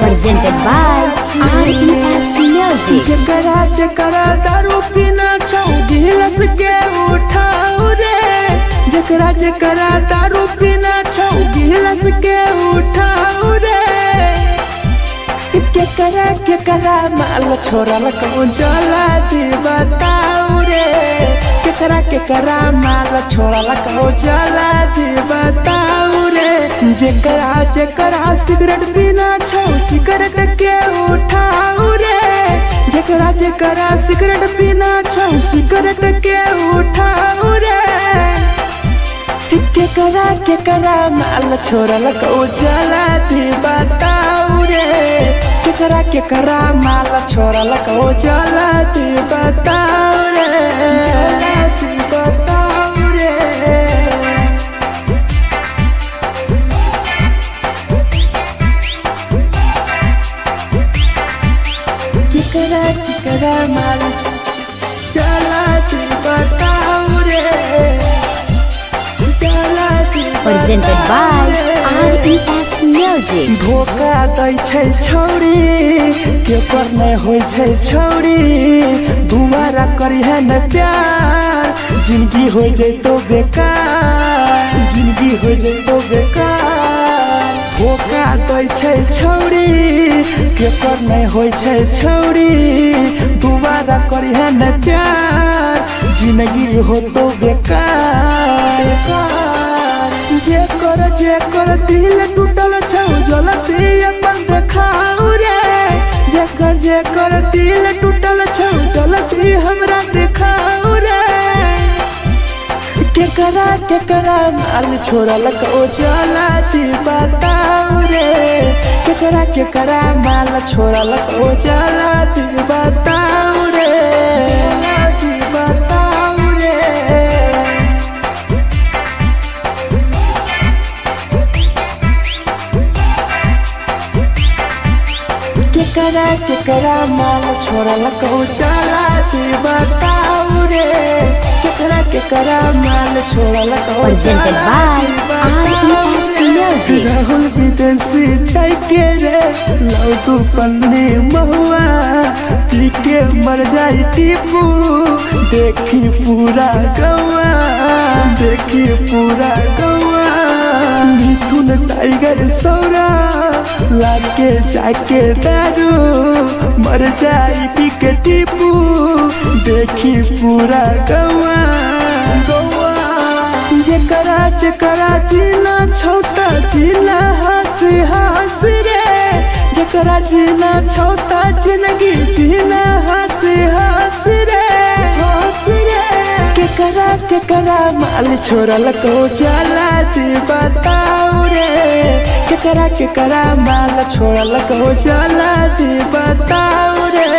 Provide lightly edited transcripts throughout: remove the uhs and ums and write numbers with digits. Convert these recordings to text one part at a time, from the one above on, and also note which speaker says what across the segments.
Speaker 1: Presented by RES Music.
Speaker 2: जकरा जकरा दारू पीना छौ गिलास के उठाओ रे, जकरा जकरा दारू पीना छौ गिलास के उठाओ रे। केकरा माल छोड़ल कहूँ जला दी बताओ रे, केकरा माल छोड़ल कहूँ जला दी बताओ रे। जकरा जकरा सिगरेट पीना छौ सिगरेट के उठाओ रे, जकरा जकरा सिगरेट पीना छौ सिगरेट के उठाओ रे। केकरा माल छोड़ल कहूँ जला दी बताओ रे, केकरा माल छोड़ल कहूँ जला दी बताओ रे, जला दी बताओ रे। केकरा माल जला दी बताओ रे, जला दी।
Speaker 1: Presented by RES Music.
Speaker 2: धोखा दै छै छौरी केकर नहीं होइ छै छौरी, दुबारा करिहे न प्यार जिंदगी हो जैतो बेकार, जिंदगी हो जैतो बेकार। धोखा दै छै छौरी केकर नहीं होइ छै छौरी, दुबारा करिहे न प्यार जिंदगी हो तो बेकार। जेकर दिल टूटल छौ जलती अपन देखाओ रे, जेकर दिल टूटल छौ जलती हमरा देखाओ रे। केकरा माल छोड़ल कहूँ जला दी बताओ रे, केकरा माल छोड़ल कहूँ जला दी बताओ रे, जला दी बताओ रे। केकरा माल छोड़ल कहूँ जला दी बताओ रे, केकरा माल छोड़ल कहूँ
Speaker 1: Presented by RES Music.
Speaker 2: Rahul विदेशी छै के रे लौ तू पन्नी महुआ, पी के मर जाई टीपू देखी पूरा गौआ, देखी पूरा गौआ। मिथुन टाइगर सौरा लाके जाके दारू मर जाई पी के टीपू देखी पूरा गौआ, गौआ। जकरा जीना छौता जीना हंसी हंसी रे, जकरा जीना छौता जिंदगी जीना हंसी हंसी रे, हंसी रे। केकरा माल छोड़ल कहूँ जला दी बताओ रे, केकरा माल छोड़ल कहूँ जला दी बताओ रे।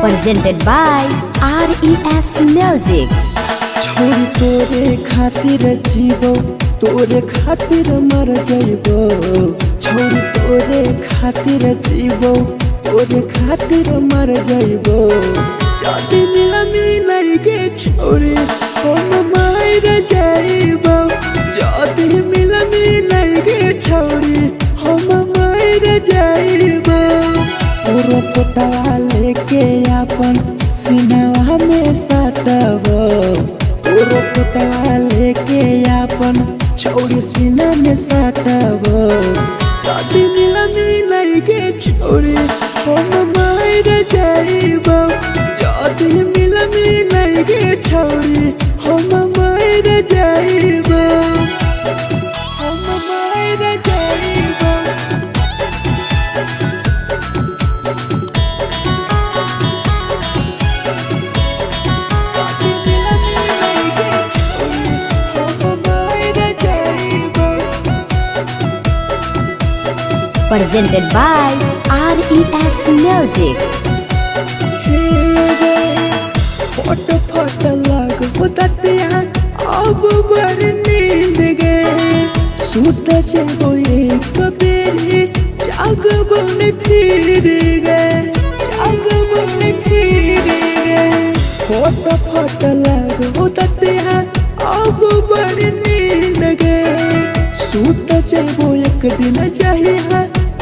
Speaker 1: Presented by RES Music.
Speaker 2: छोरी तोरे खातिर जीवो तोरे खातिर मर जाइबो, छोरी तोरे खातिर जीवो तोरे खातिर मर जाइबो। जदी मिलई गे छोरी हम मर जाइबो, जदी मिलई गे छोरी हम मर जाइबो। पूरा पोटवा लेके अपन सीनावा में सटबो, पूरा पोटवा लेके अपन छोरी सीना में सटबो। जदी मिलई गे छोरी हम मर जाइबो, जदी मिलई गे छोरी हम मर जाइबो, हम मर जाइबो।
Speaker 1: Presented by RES Music.
Speaker 2: फोट फोट लागो ततिया अब बर नींद गए सूत जगो एक बेरी जाग बन फिर गए फोट फोट लागो ततिया अब बर नींद गए सूत जगो एक दिन चाहिए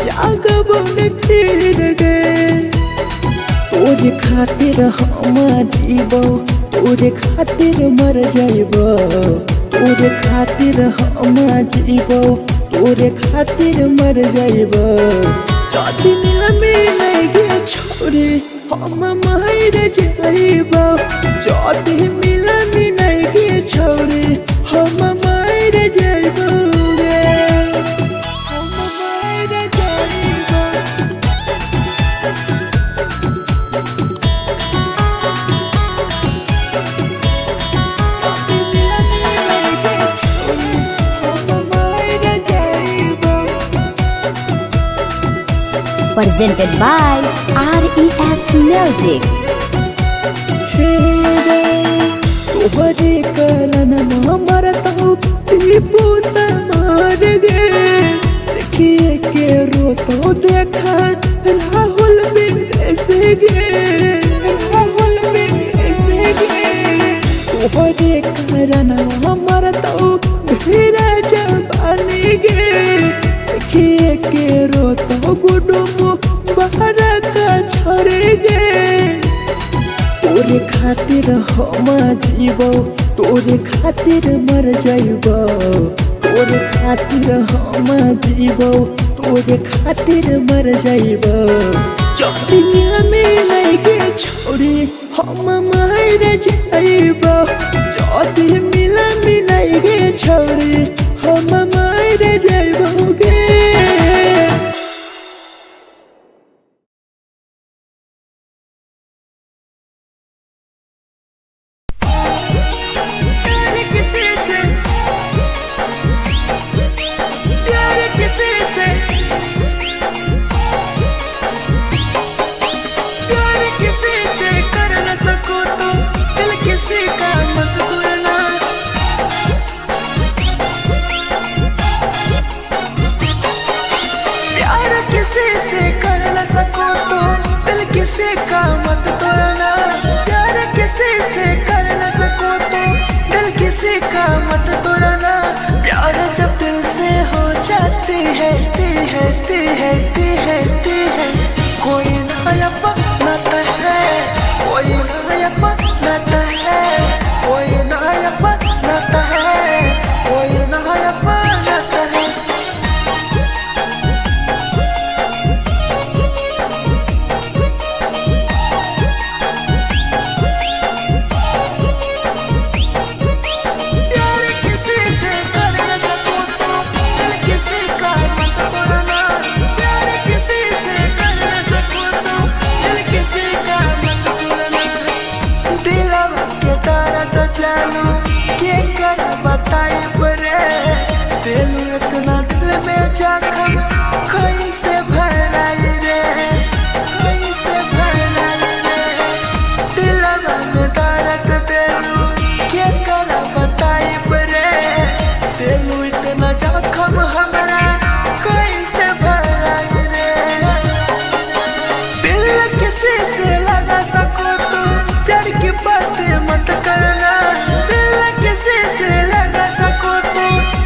Speaker 2: जाग बन फिर गए तोरे खातिर हम जीबो तोरे खातिर मर जाइबो तोरे खातिर हम जीबो तोरे खातिर मर जाइबो जदि मिल गे छोरे हम मर जाइबो जदि मिल गे छोरे हम मर जाइबो
Speaker 1: Presented by RES Music.
Speaker 2: तोहरे कारण मरत हो टीपू समार गे देखिए के रोतो देखा राहुल विदेश गे तोहरे कारण मरत हो भीरा जवानी गे देखिए के रोतो गुडुमो बाहर का छोड़े गे तोरे खातिर हम जीबो तोरे खातिर मर जाइबो तोरे खातिर हम जीबो तोरे खातिर मर जाइबो जदि मिल गे छोरे हम मर जाइबो जदि मिल गे छोरे हम मर जाइबो गे किसी का मत तोड़ना प्यार किसी से कर न सको तो दिल किसी का मत तोड़ना प्यार जब दिल से हो जाती है कोई नया बनाता है कोई नया बनाता है कोई नया बनाता है कोई नया बनाता है बताई परे तेलू इतना दिल में जखम कहीं से भराई रे दिल में दर्द तेलू क्या कर बताई परे तेलू इतना जखम हमारा कहीं से भराई रे दिल किसी से लगा सको तो प्यार की बातें मत करना किसी से लगा सको तो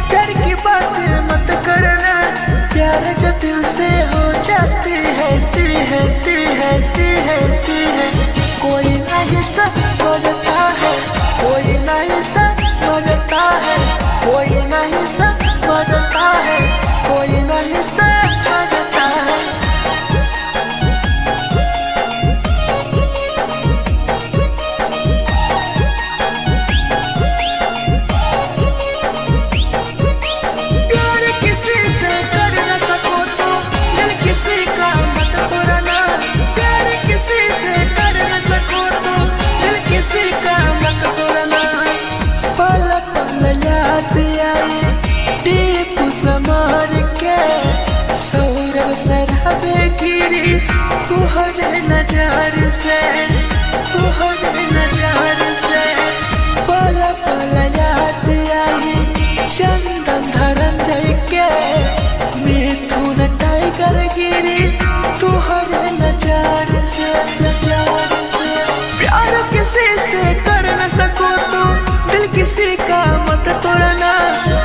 Speaker 2: प्यार की बातें मत करना प्यार जब दिल से हो जाती बेगिरी तुहरे नजर से पल पल याद आई चंदन धरंजय के मिथुन टाइगर गिरी तुहरे नजर से प्यार किसी से कर न सको तो दिल किसी का मत तोड़ना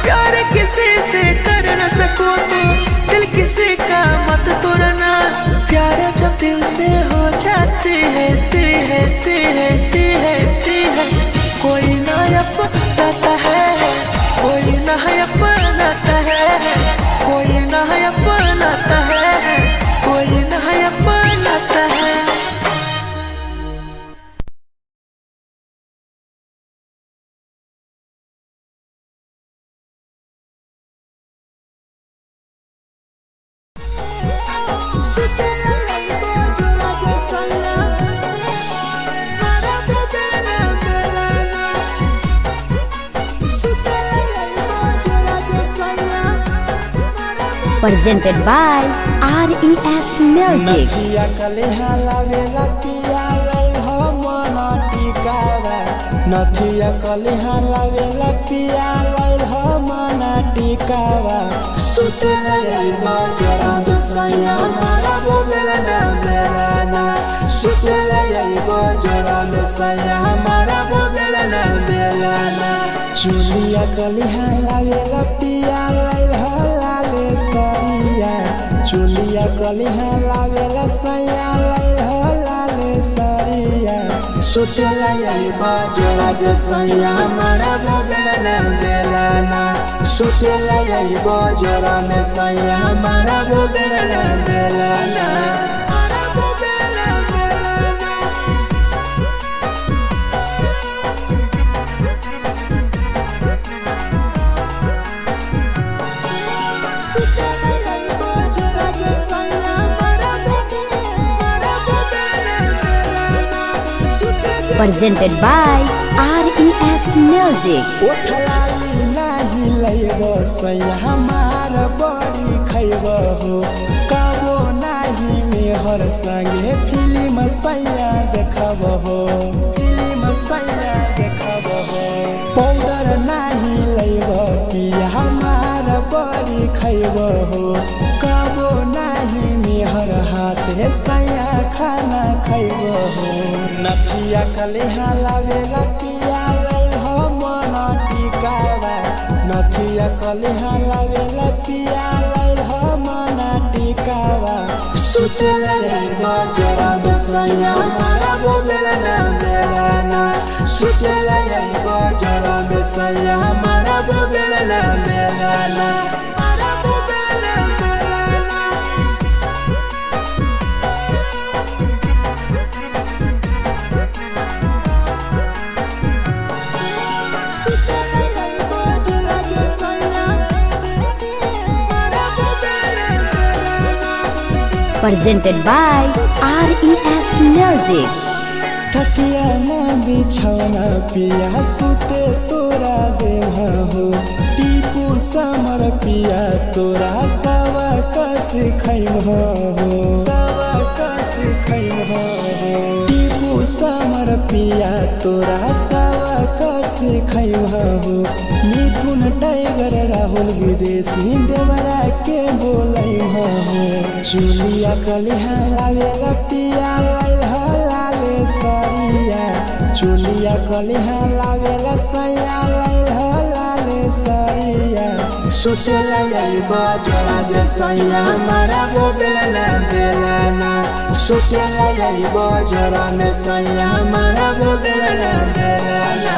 Speaker 2: प्यार किसी से कर न सको तो दिल किसी का मत तोड़ना प्यार जब दिल से हो जाती है कोई ना अपनाता है कोई ना अपनाता है कोई ना अपनाता है कोई ना अपनाता है।
Speaker 1: Presented by RES Music.
Speaker 2: नथिया कलिहा लावेला पिया लई हो मना टिकावा नथिया कलिहा लावेला पिया लई हो मना टिकावा सुते लई बजरा सैया मारा बोलेला बेलाना सुते लई बजरा सैया मारा बोलेला बेलाना चुलिया कलिहा लावेला पिया लई हो लाले सरिया चुलिया कलिहा लावेला सैया लई हो लाले सरिया सुतेला यही बजरा सैया मारा बोलेला बेलाना सुतेला यही बजरा में सैया मारा बोलेला बेलाना
Speaker 1: Presented by RES Music.
Speaker 2: ओठलाली नाही लइबो सैया हमार बड़ी खइबो हो कबो नाही मेहर संगे फिल्म सैया देखबो हो पाउडर नाही लइबो पिया हमार बड़ी खइबो हो कबो नाही मेहर हाथे सैया खाना खइबो हो नथिया कलिहा लावेला पिया लई हो मना टिकावा नथिया कलिहा लावेला पिया लई हो मना टिकावा सुतेला यही बजरा सैया मारा बोलेला बेलाना सुतेला यही बजरा सैया मारा बोलेला बेलाना
Speaker 1: Presented by RES Music.
Speaker 2: तकिया न बिछौना पिया सुते तोरा देहा हो टीपू समर पिया तोरा सवा कस खैम हो टीपू समर पिया तोरा सवा कस खैम हो मिथुन टाइगर राहुल विदेशी देवरा के बोलै हो चुलिया कलिहा लावेला पिया लई हो लाले सरिया चुलिया कलिहा लावेला सैया लई हो लाले सरिया सुतेला यही बजरा सैया मारा बोलेला बेलाना सुतेला यही बजरा में सैया मारा बोलेला बेलाना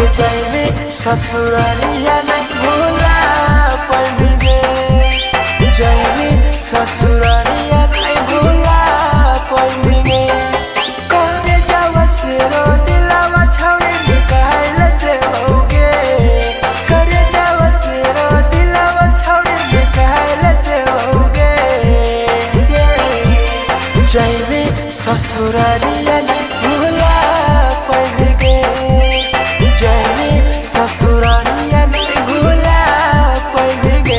Speaker 2: आगे जाए ससुरालिया नहीं भूला पड़ेंगे जाए ससुरालिया नहीं भूला पड़ेंगे करे जावा से रो दिलावा छावे निकाल देओगे करे जावा से रो दिलावा छावे निकाल देओगे जाए ससुरालिया नहीं भूला पड़ेंगे जाए ससुरालिया नहीं भूला पड़ेंगे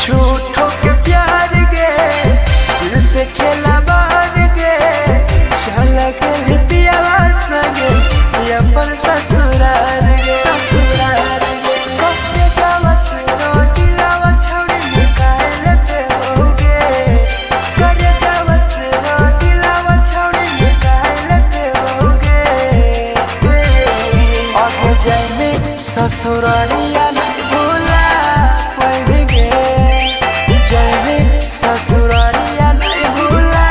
Speaker 2: झूठों के प्यार के दिल से खेला बार के चल के पियावा संगे अपन ससुराल गे ससुराल गे कब जावा सुनो दिलावा छोड़ी निकाल देओगे करे जावा सुनो दिलावा छोड़ी निकाल देओगे आगे जाए ससुरालिया नहीं भूला पड़ेंगे जाए ससुरालिया नहीं भूला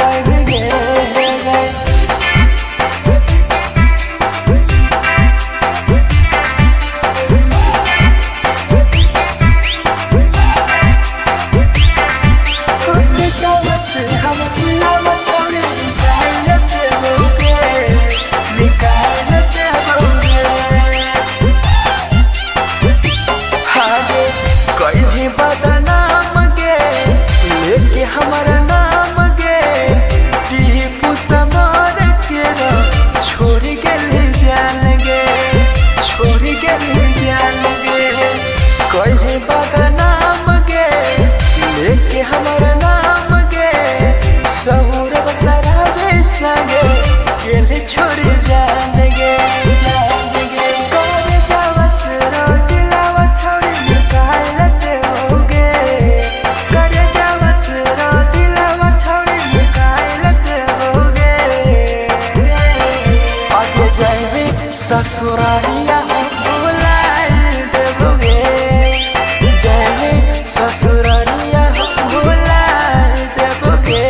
Speaker 2: पड़ेंगे बदनाम गे लेके हमारा नाम गे टीपू समार के छोड़ गए जान गे छोड़ गए जान गे कहीं बदनाम गे लेके हमारा नाम गे सहूर बसरावे संगे गेले छोड़ जान गे ससुरालिया भूला देओगे जाए ससुरालिया भूला देओगे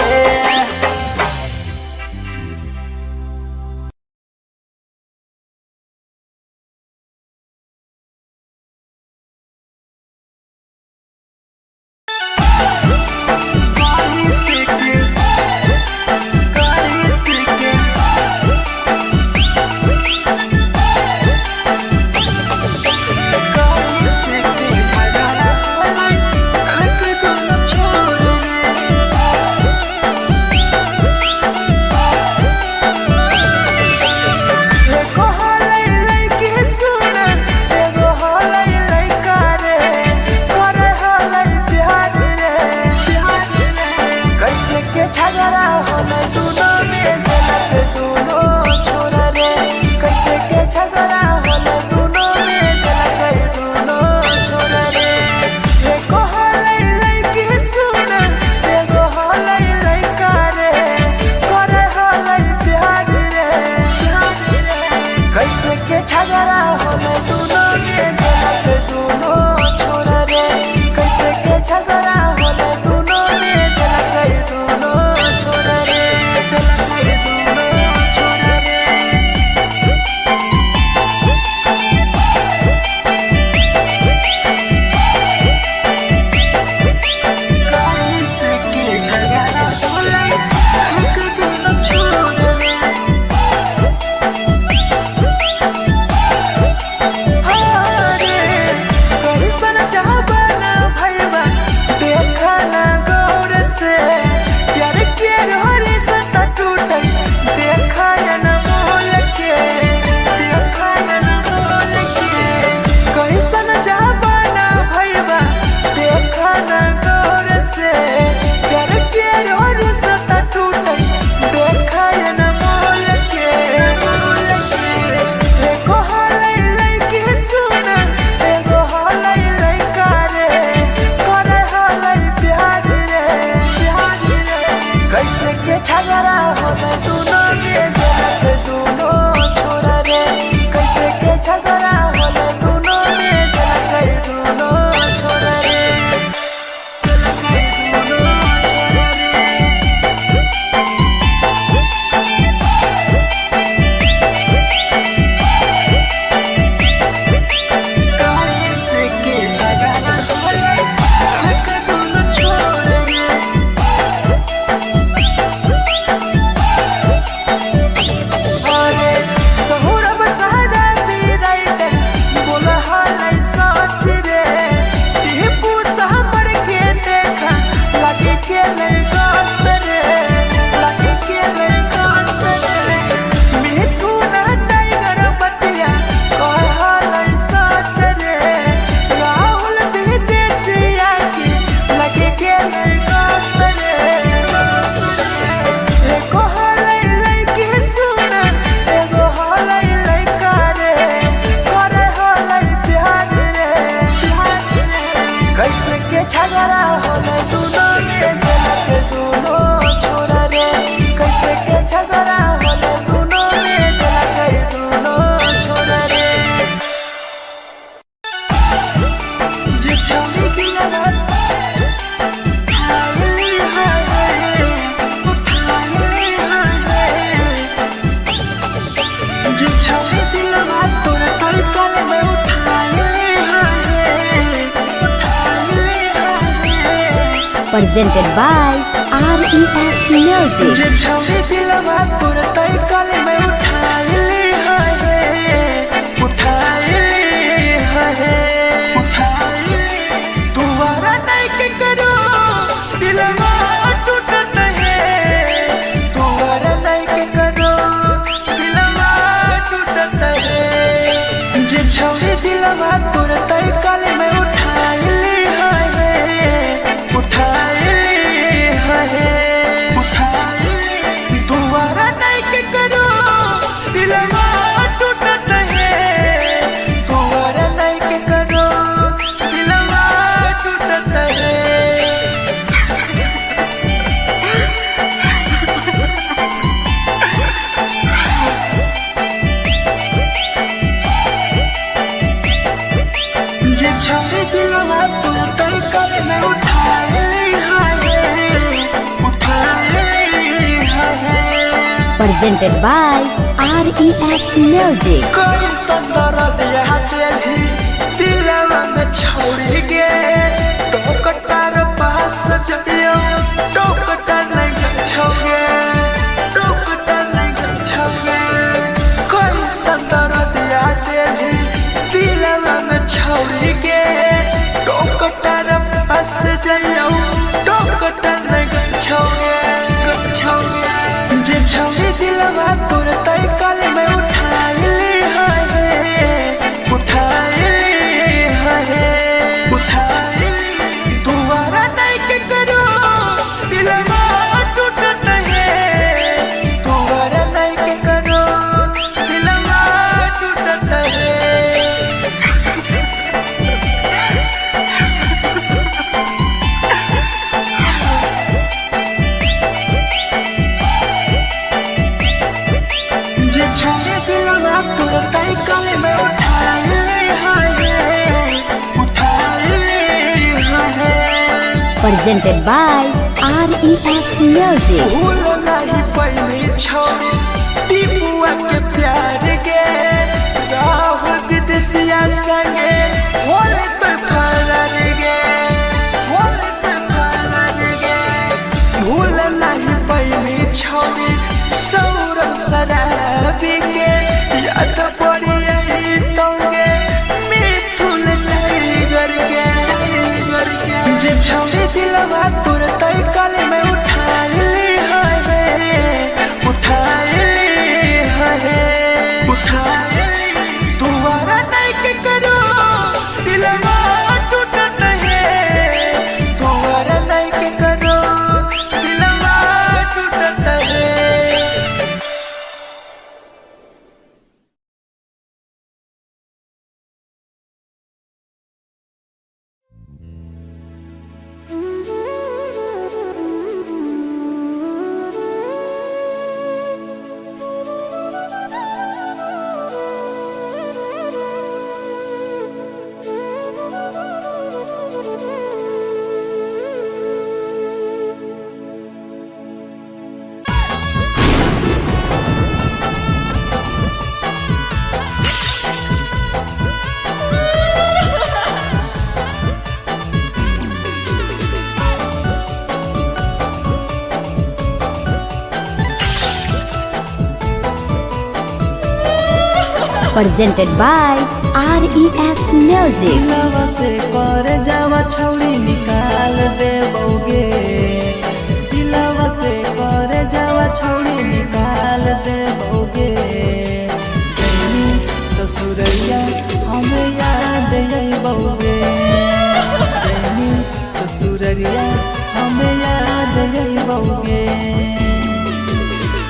Speaker 2: झगड़ा होला दोनों में जला गई दोनों छोड़ रे के लगा रे लगे के लगा रे मिठू ना टाइगर बतिया कहल सच रे राहुल विदेशिया की लगे के लगा रे एको हलै लैके सुन एगो हलै लैका रे करे हलै प्यार रे कैसे के झगड़ा होले दुनो में के दुनो छोरा रे कैसे के झगड़ा होले दुनो में के दुनो छोरा रे जे छवि की लगा
Speaker 1: presented by RES Music.
Speaker 2: जे छवि दिलवा तोर तई कल में उठाइले तुम्हारा नहीं के करो दिलवा टूटत है तुम्हारा नहीं के करो दिलवा टूटत है जे छवि दिलवा तोर तई कल में उठाइले तुम्हारा नहीं के करो दिलवा टूटत है तुम्हारा नहीं के करो दिलवा टूटत है जे छवि दिलवा तू तई कर में
Speaker 1: presented by RES Music.
Speaker 2: कोई संदर दिया तेरी दिलवा में छोड़ के टोकटार पास जइयो टोकटार नहीं छोगे टोकटार नहीं छोगे कोई संदर दिया तेरी दिलवा में छोड़ के टोकटार पास जइयो टोकटार नहीं छोगे जे छवि दिलवा तोर तई कल में उठाइले तुम्हारा नहीं के करो दिलवा टूटत है तुम्हारा नहीं के करो दिलवा टूटत है छवि दिलवा तोर तई कल में
Speaker 1: presented by RES Music.
Speaker 2: भूल नहीं पहली छवि टीपुआ के प्यार के राहुल विदेशिया संगे होले तो फरार गे भूल नहीं पहली छवि सौरभ शराबी के याद पड़ी यही तोगे मिठुन टाइगर के जे छवि दिलवा तोर तई कल में उठाइले तुम्हारा नहीं के करो दिलवा टूटत है तुम्हारा नहीं के करो दिलवा टूटत है
Speaker 1: presented by RES Music.
Speaker 2: दिलवा से कर जावा छौड़ी निकाल देबोगे
Speaker 3: जइबोगे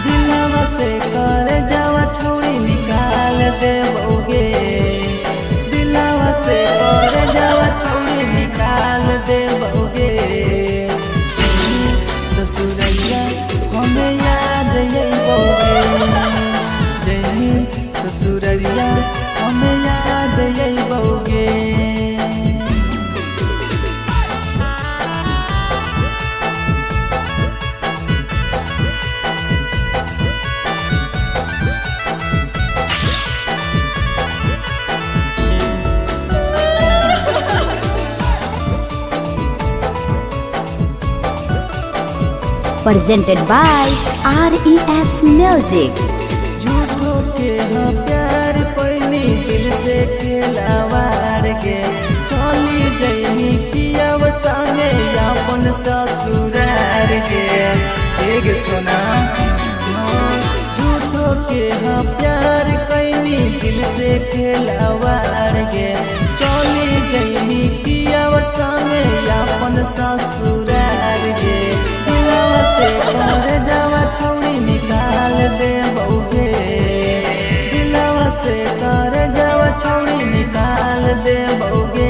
Speaker 3: दिलवा से कर जावा छौड़ी निकाल देबोगे दिलवा से कर जावा छौड़ी निकाल देबोगे ससुरैया हमें याद अइबोगे जैनी ससुरैया हमें याद अइबोगे
Speaker 1: presented by RES Music.
Speaker 3: झूठो के हाँ प्यार पैनी दिल से खिलावार के चली जैनी किया संगे अपन ससुरार के एक सुना झूठो के हाँ प्यार कैनी दिल से खिलावार के चली जैनी किया संगे अपन ससुरार के कर जावा छौड़ी निकाल देबोगे दिलवा से कर जावा छौड़ी निकाल देबोगे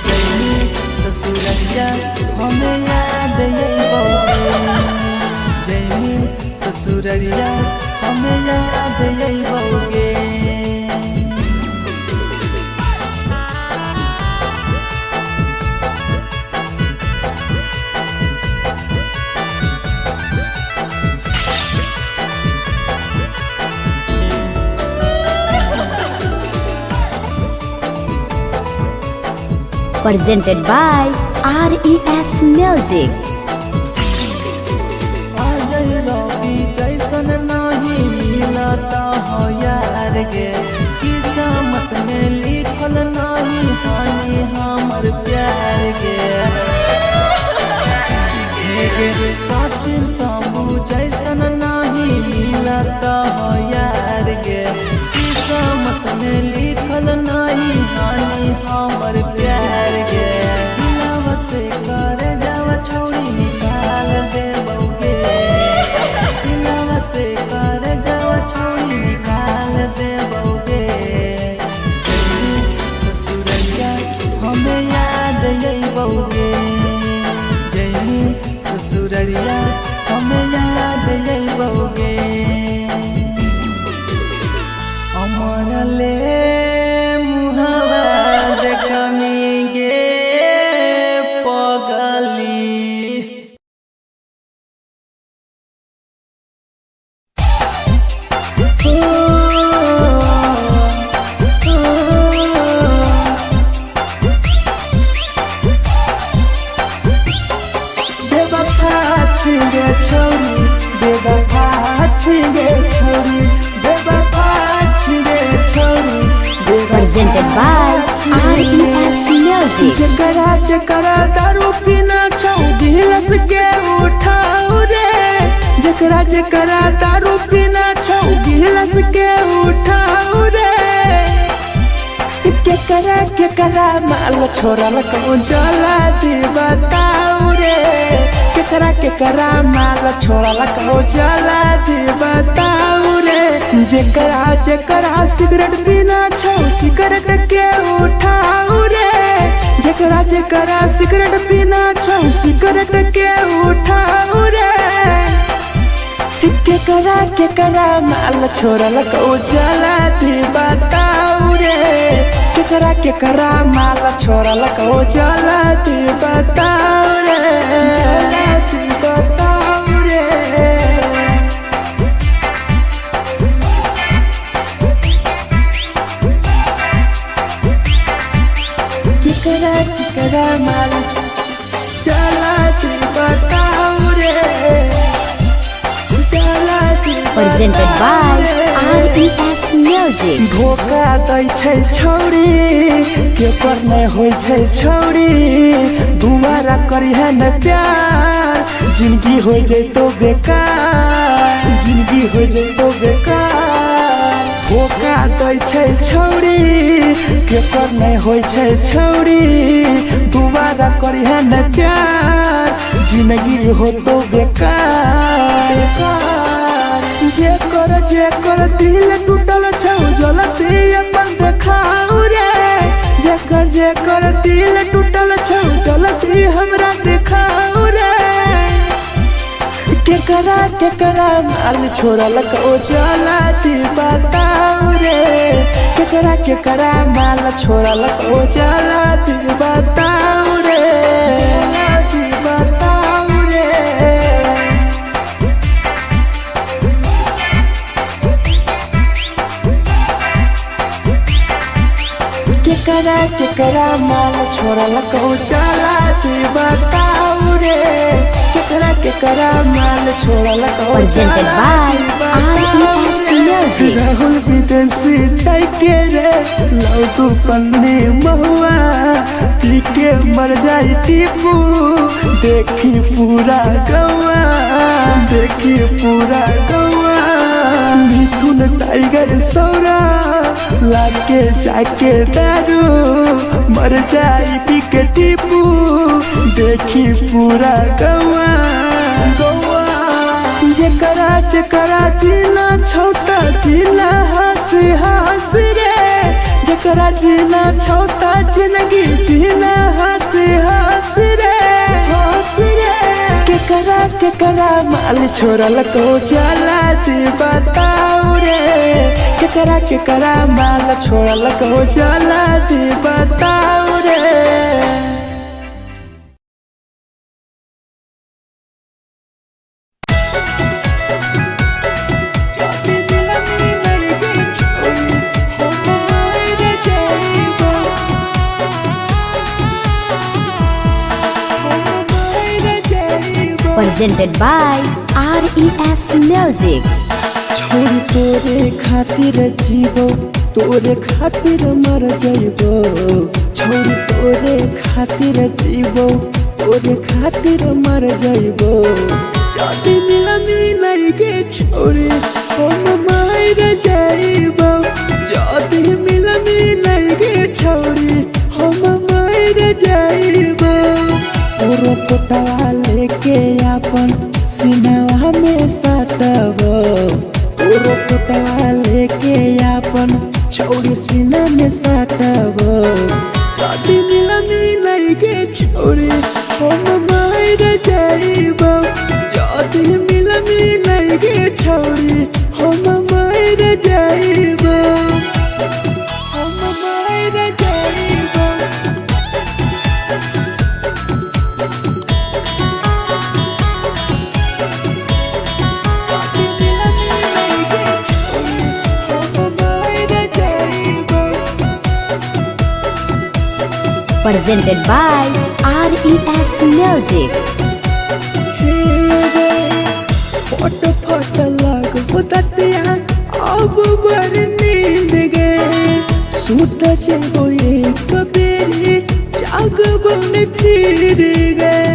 Speaker 3: जैनी ससुरैया हमें याद अइबोगे जैनी ससुरैया हमें याद अइबोगे
Speaker 1: Presented by RES Music.
Speaker 3: Ajay रवि जैसन नहीं मिलता हो यार गे किस्मत में लिखल नहीं हानि हमर प्यार गे सचिन साबू जैसन नहीं मिलता हो यार गे किस्मत में लिखल नहीं हानि हमर प्यार गे दिलवा से कर जावा छौड़ी निकाल देबोगे दिलवा से कर जावा छौड़ी निकाल देबोगे ससुरैया हमें याद अइबोगे जैनी ससुरैया हमें याद अइबोगे अमर ले मुहावा देखनी गे पगली
Speaker 2: बेवफा छिगे छौरी बेवफा छिगे छौरी बेवफा छिगे छौरी
Speaker 1: Presented by RES Music.
Speaker 2: जकरा जकरा दारू पीना छौ गिलास के उठाऊ रे जकरा जकरा दारू पीना छौ गिलास के उठाऊ रे केकरा माल छोड़ल कहूँ जला दी बताऊ रे केकरा माल छोड़ल कहूँ जला दी बताऊ रे जकरा जकरा सिगरेट पीना छौ सिगरेट के उठाऊ रे जकरा जकरा सिगरेट पीना छौ सिगरेट के उठाऊ रे केकरा माल छोड़ल कहूँ जला दी बताऊ रे केकरा माल छोड़ल कहूँ जला दी बताऊ रे जला दी बताऊ रे केकरा माल जला दी बताऊ रे जला दी
Speaker 1: Presented by RES Music.
Speaker 2: धोखा दै छै छौड़ी केकर नहीं होइ छै छौड़ी दुबारा करिहे न प्यार जिंदगी हो जैतो बेकार जिंदगी हो जैतो बेकार धोखा दै छै छौड़ी केकर नहीं होइ छै छौड़ी दुबारा करिहे न प्यार जिंदगी हो तो बेकार जे कर दिल टूटल छौ जलती अपन देखाऊ रे जे कर दिल टूटल छौ जलती हमरा देखाऊ रे केकरा माल छोड़लक ओ जलती बताऊ रे केकरा माल छोड़लक ओ जलती बताऊ रे बताऊ रे केकरा माल छोड़लक ओ जलती बताऊ रे केकरा माल छोड़लक ओ
Speaker 1: Presented by RES Music.
Speaker 2: Rahul विदेशी छै के रे लौ तू पन्नी महुआ पी के मर जाई टीपू देखी पूरा गौआ मिथुन टाइगर सौरा लाके जाके दारू मर जाई पी के टीपू देखी पूरा गौआ जेकरा जीना छोटा जीना हंस रे जेकरा जीना छोटा जिंदगी जीना हंस रे केकरा माल छोड़लक ओ जलती बताऊ रे केकरा माल छोड़लक ओ जलती बताऊ रे
Speaker 1: Presented by RES Music.
Speaker 2: छोरी तोरे खातिर जीवो तोरे खातिर मर जाइबो छोरी तोरे खातिर जीवो तोरे खातिर मर जाइबो जदी मिलनी गे छोरी हम मर जाइबो जदी मिलनी गे छोरी हम मर जाइबो पूरा पोटवा लेके अपन सीनावा में साटबो पूरा पोटवा लेके अपन छोड़ी सीना में साटबो जदी मिलनी गे छोरी हम मर जाइबो जदी मिलनी गे छोरी हम मर जाइबो हम मर जाइबो
Speaker 1: Presented by RES Music.
Speaker 2: फट लगो ततिया अब बड़ नींद गए सूत जेबो एक बेरी जागबो ने फिर गए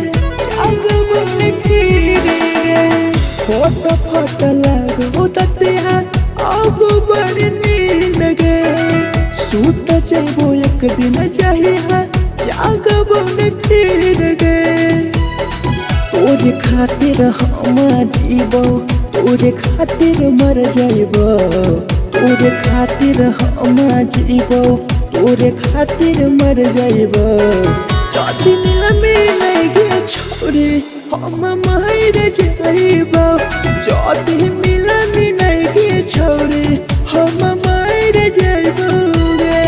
Speaker 2: फट लगो ततिया अब बड़ नींद गए सूत जेबो एक दिन चाहिए जागबो ने फिर गए तोरे खातिर हम जीबो तोरे खातिर मर जाइबो तोरे खातिर हम जीबो तोरे खातिर मर जाइबो जदी मिलनी गे छोरी हम मर जाइबो जदी मिलनी गे छोरी हम मर जाइबो गे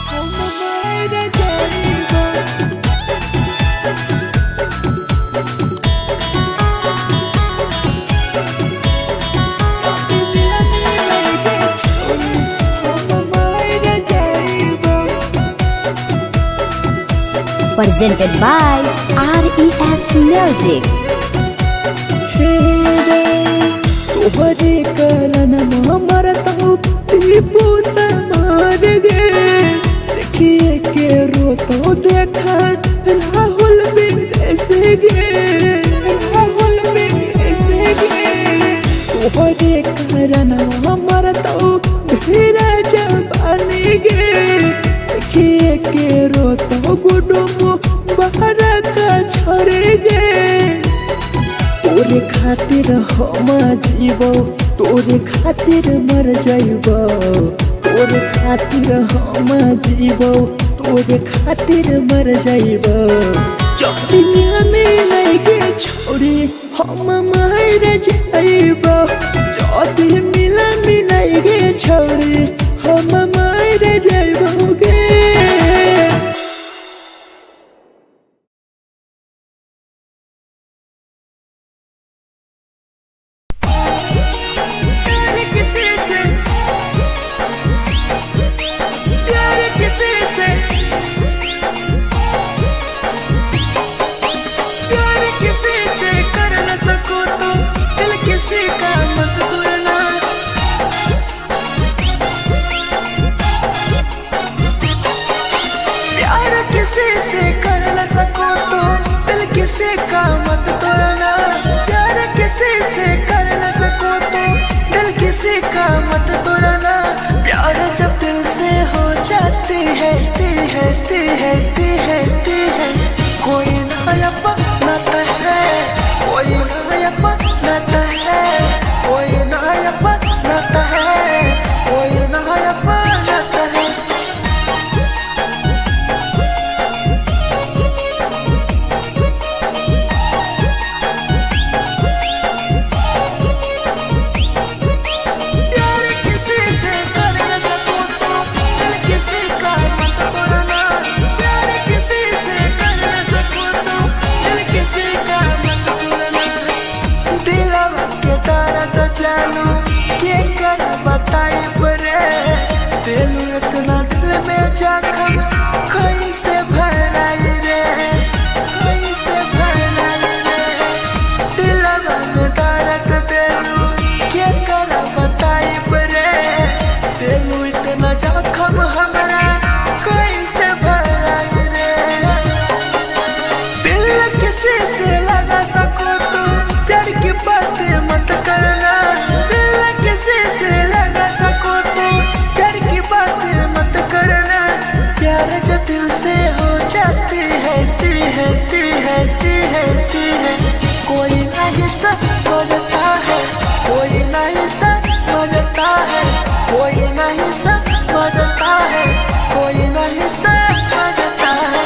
Speaker 2: हम मर जाइबो
Speaker 1: Presented by RES Music.
Speaker 2: तोहरे कारण मरता टीपू समार गे देखिए के रोतो देखा राहुल विदेशी गे तोहरे कारण मरता धीरे जवानी गे देखिए के रोतो गुडुम बहर का छोड़ी गे तोरे खातिर हम जीवो तोरे खातिर मर जाइबो तोरे खातिर हम जीवो तोरे खातिर मर जाइबो जब दुनिया में लगे छोड़ी हम मर जाइबो जब मिला मिलाइगे छोड़ी हम मर जाइबो गे किसी का मत तोड़ना प्यार किसी से कर न सको तो दिल किसी का मत तोड़ना प्यार जब दिल से हो जाती है कोई नया बनाता है कोई नया बनाता है कोई नया बनाता है कोई नया बनाता है चालू के कर बताई परे दिल इतना दिल में जखम कैसे भराई रे कैसे भराई रे दिलवा में दर्द दिलू के कर बताई परे दिल इतना जखम हमरा कैसे भराई रे दिल किसी से लगा सको तो प्यार की बातें मत करना किसी से लगा सको तो प्यार की बातें मत करना प्यार जो दिल से हो जाती है कोई नहीं समझता है कोई नहीं समझता है कोई नहीं समझता है कोई नहीं समझता है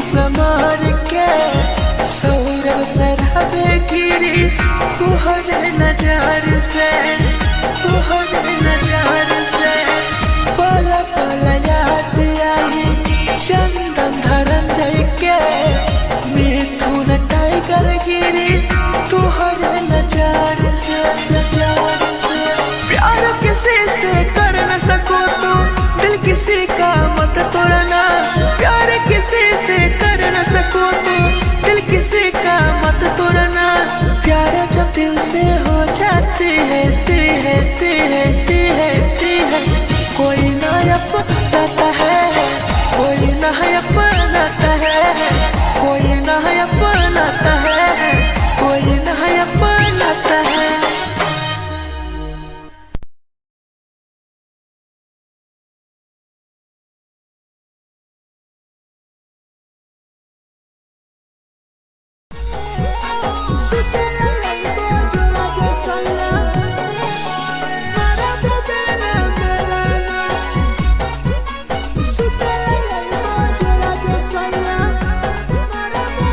Speaker 2: समार के सौरव सरहबे गिरी तुहरे नजर से पल पल याद आई चंदन धरंजय के मिथुन टाइगर गिरी तुहरे नजर से प्यार किसी से कर न सको तो दिल किसी का मत तोड़ना प्यार किसी से कर न सको तो दिल किसी का मत तोड़ना प्यार जब दिल से हो जाती है कोई नया बनाता है कोई नया बनाता है कोई नया बनाता है कोई नया बनाता है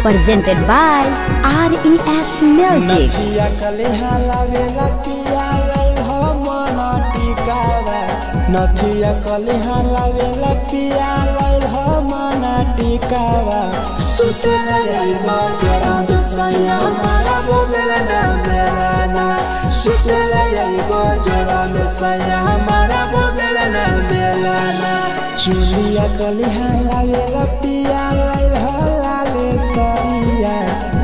Speaker 1: Presented by RES Music.
Speaker 2: नथिया कलिहा लावेला पिया लई हो मना टिकावा नथिया कलिहा लावेला पिया लई हो मना टिकावा सुतला जाइबा जरा दुसैया मारा बोलेला ना मेराना सुतला जाइबा जरा दुसैया मारा बोलेला ना मेराना चुलिया कलिहा लावेला पिया लाले सरिया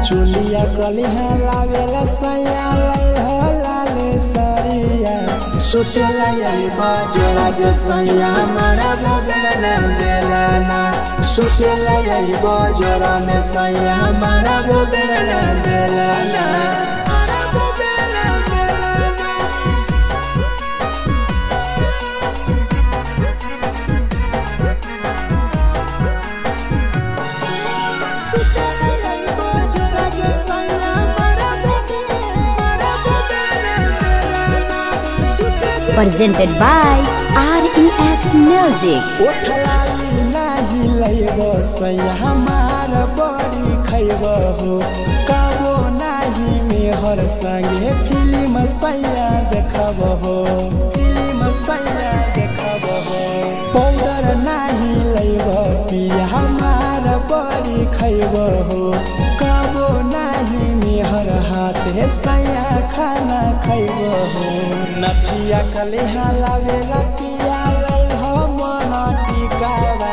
Speaker 2: चुलिया कलिहा लावेला सैया लाले सरिया सुतेला यही बाजोला जे सैया मारा बोलना देलाना सुतेला यही बाजोला में सैया मारा बोलना देलाना
Speaker 1: Presented by RES Music.
Speaker 2: ओठलाली नाही लैब सैया हमार बड़ी खैब हो कबो नाही मेहर संगे फिल्म सैया देखब हो फिल्म सैया देखब हो पाउडर नाही लैब पिया हमार बड़ी खैब हो कबो नाही मेहर हाथे सैया खाना खैब हो नथिया कलिहा लावेला पिया लैह मन टिकावा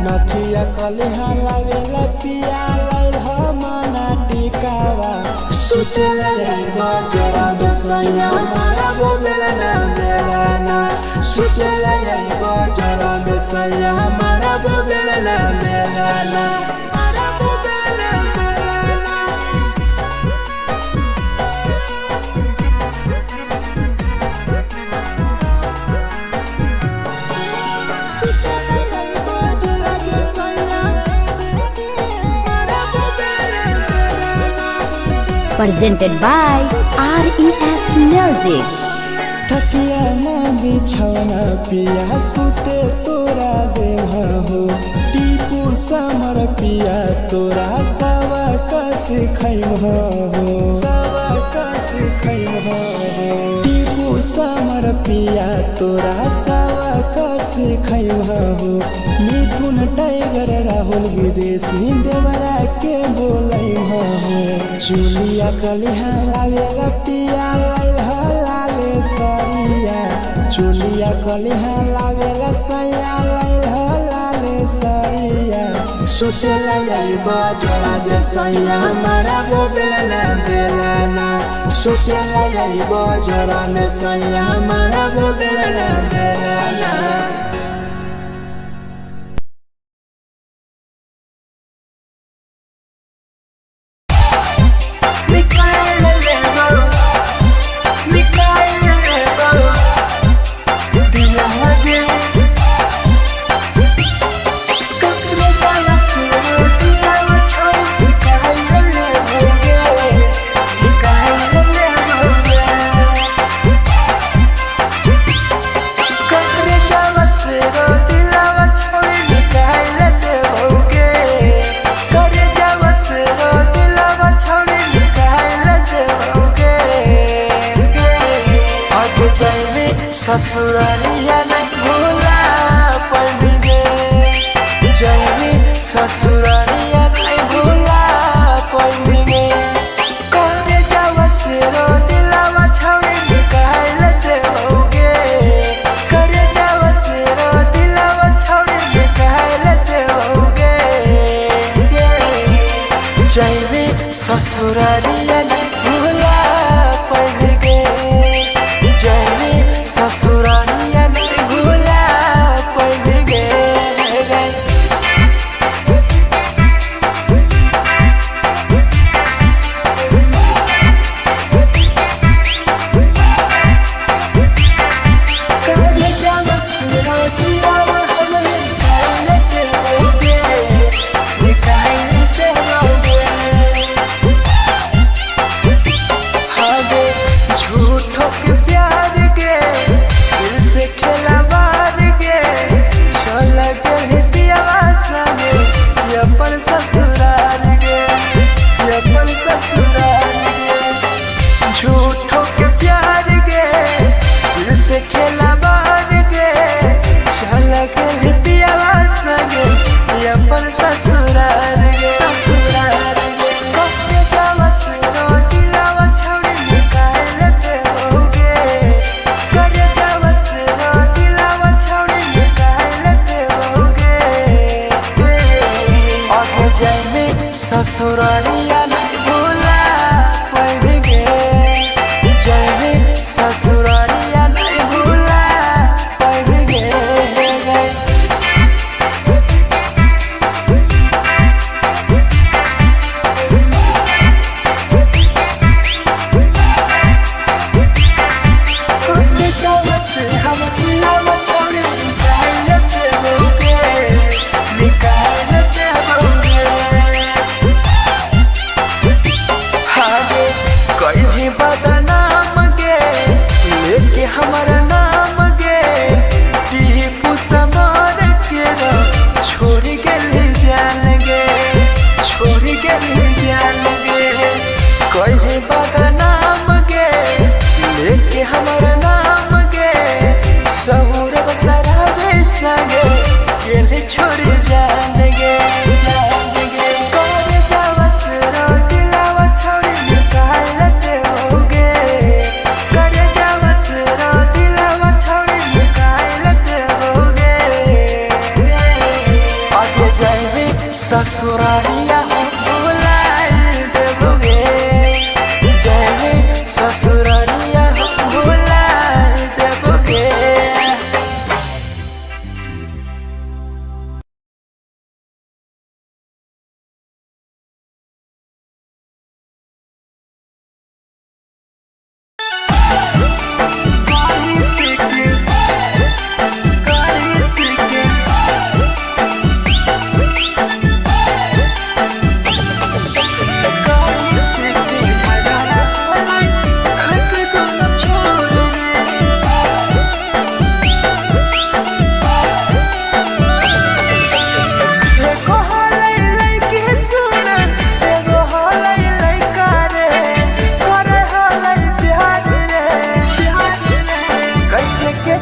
Speaker 2: नथिया कलिहा लावेला पिया लैह मन टिकावा सुतेला यही जोरा में सैया मारा बोलना देलाना सुतेला यही जोरा में सैया मारा बोलना देलाना
Speaker 1: Presented by RES Music.
Speaker 2: थकिया न बिछौना पिया सुते तोरा देह हो टीपू समर पिया तोरा सवा कस खैम हो सवा कस खैम हो टीपू समर पिया तोरा सवा कस खैम हो मिथुन टाइगर राहुल विदेशी देवरा के बोलै हो चुलिया कलिहा लावेला पिया लाले सरिया चुलिया कलिहा लावेला सैया लाले सरिया सुतेला यही बाजोला जे सैया मारा बोलना देलाना सुतेला यही बाजोला में सैया मारा बोलना देलाना ससुरालिया नहीं भूला पड़ेंगे जैनी ससुरालिया नहीं भूला पड़ेंगे करे जावा से रो दिलावा छावे निकाल देओगे करे जावा से रो दिलावा छावे निकाल देओगे जैनी ससुरालिया नहीं भूला पड़ेंगे ससुरालिया नहीं भूला पड़ेंगे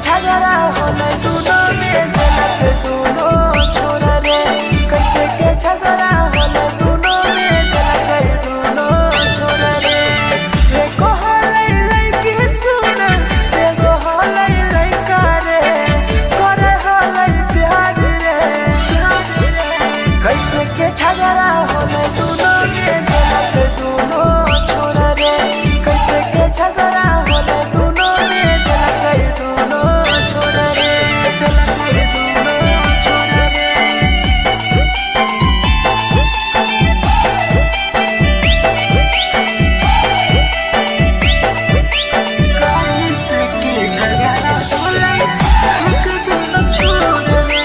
Speaker 2: झगड़ा होले दोनों में जलत दोनों छोरा रे कैसे के झगड़ा होले दोनों में जलत दोनों छोरा रे एको हलै लइकी सुन एगो हलै लइका रे करे हलै प्यार रे कैसे के झगड़ा होले दोनों में जलत दोनों छोरा रे कैसे के झगड़ा होले दोनों में जलत दोनों छोरा रे जलत दोनों छोरा रे कैसे के झगड़ा होले दोनों छोरा रे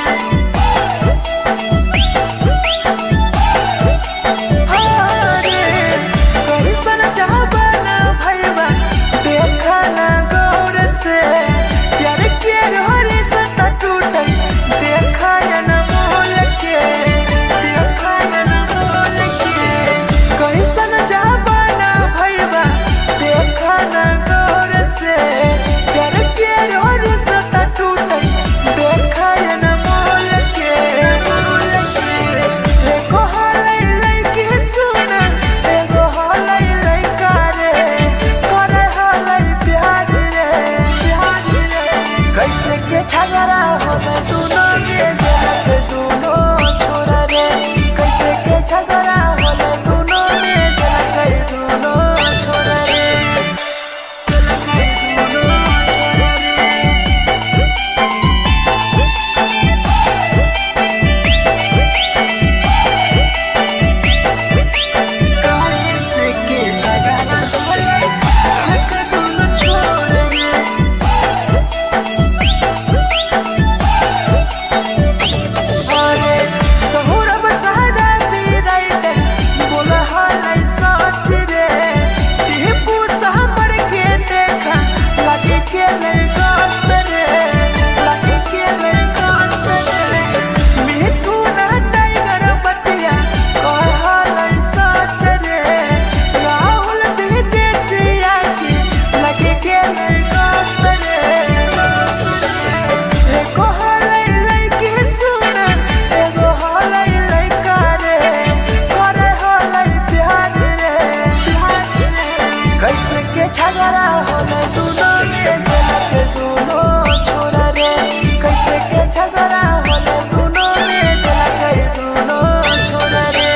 Speaker 2: कैसन जहाबना भैया देखा ना गौर से प्यार के रोरी से टूटल देखा न मोल के देखा न मोल के कैसन जहाबना भैया देखा ना गौर से प्यार के रोरी से टूटल देखा न मोल के देखो हलै लइकी सुन एगो हलै लइका रे करे हलै प्यार रे कैसे के झगड़ा होले दोनों में जलत दोनों छोरा रे कैसे के झगड़ा होले दोनों में जलत दोनों छोरा रे जलत दोनों छोरा रे कैसे के झगड़ा होले दोनों छोरा रे अरे सहुरब सहरा पीराइट बोल हलै सच रे टीपू सहबर के देखा लगे के नहीं गास रे लगे के नहीं गास रे मीठू ना टाइगर बतिया कह हलै सच रे राहुल विदेशिया की लगे के नहीं गास रे एको हलै लइकी सुन एगो हलै लइका रे करे हलै प्यार रे कैसे के झगड़ा होले दोनों में जलत दोनों छोरा रे कैसे के झगड़ा होले दोनों में जलत दोनों छोरा रे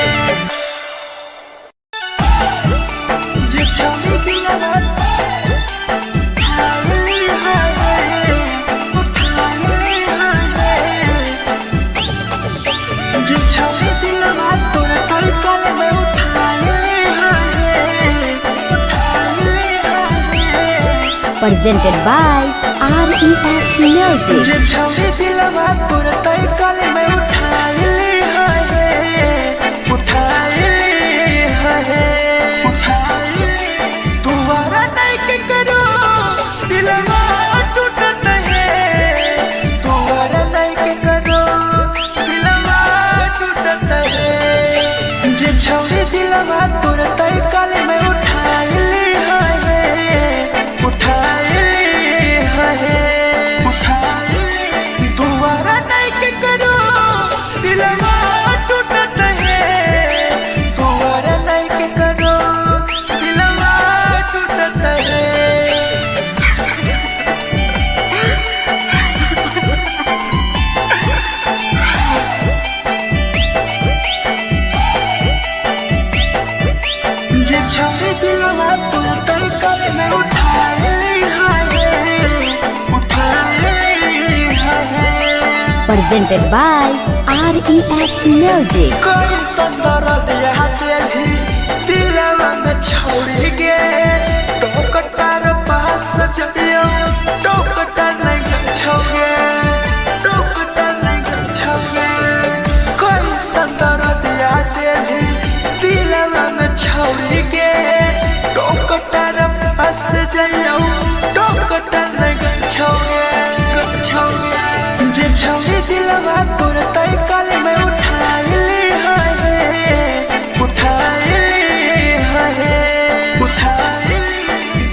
Speaker 2: जे छवि दिलवा उठाई है उठाई है जे छवि दिलवा तोर तलकल में उठाई है उठाई है
Speaker 1: Presented by RES Music.
Speaker 2: जे छवि दिलवा तोर तलकल में उठाई है उठाई तुम्हारा नहीं के करो दिलवा टूटत है तुम्हारा नहीं के करो दिलवा टूटत है जे छवि दिलवा तोर तलकल में उठाई है उठाई तुम्हारा नहीं के करो दिलवा टूटत है तुम्हारा नहीं के करो दिलवा टूटत है जे छवि दिलवा तोर तलकल में उठाई है
Speaker 1: Presented by RES Music.
Speaker 2: कोई संदर दिया तेरी दिलवा में छोड़ गे टोकटार पास जइयो टोकटार नहीं छोगे टोकटार नहीं छोगे कोई संदर दिया तेरी दिलवा में छोड़ गे टोकटार पास जइयो टोकटार नहीं छोगे जे छवि दिलवा तोर तलकल में उठाई है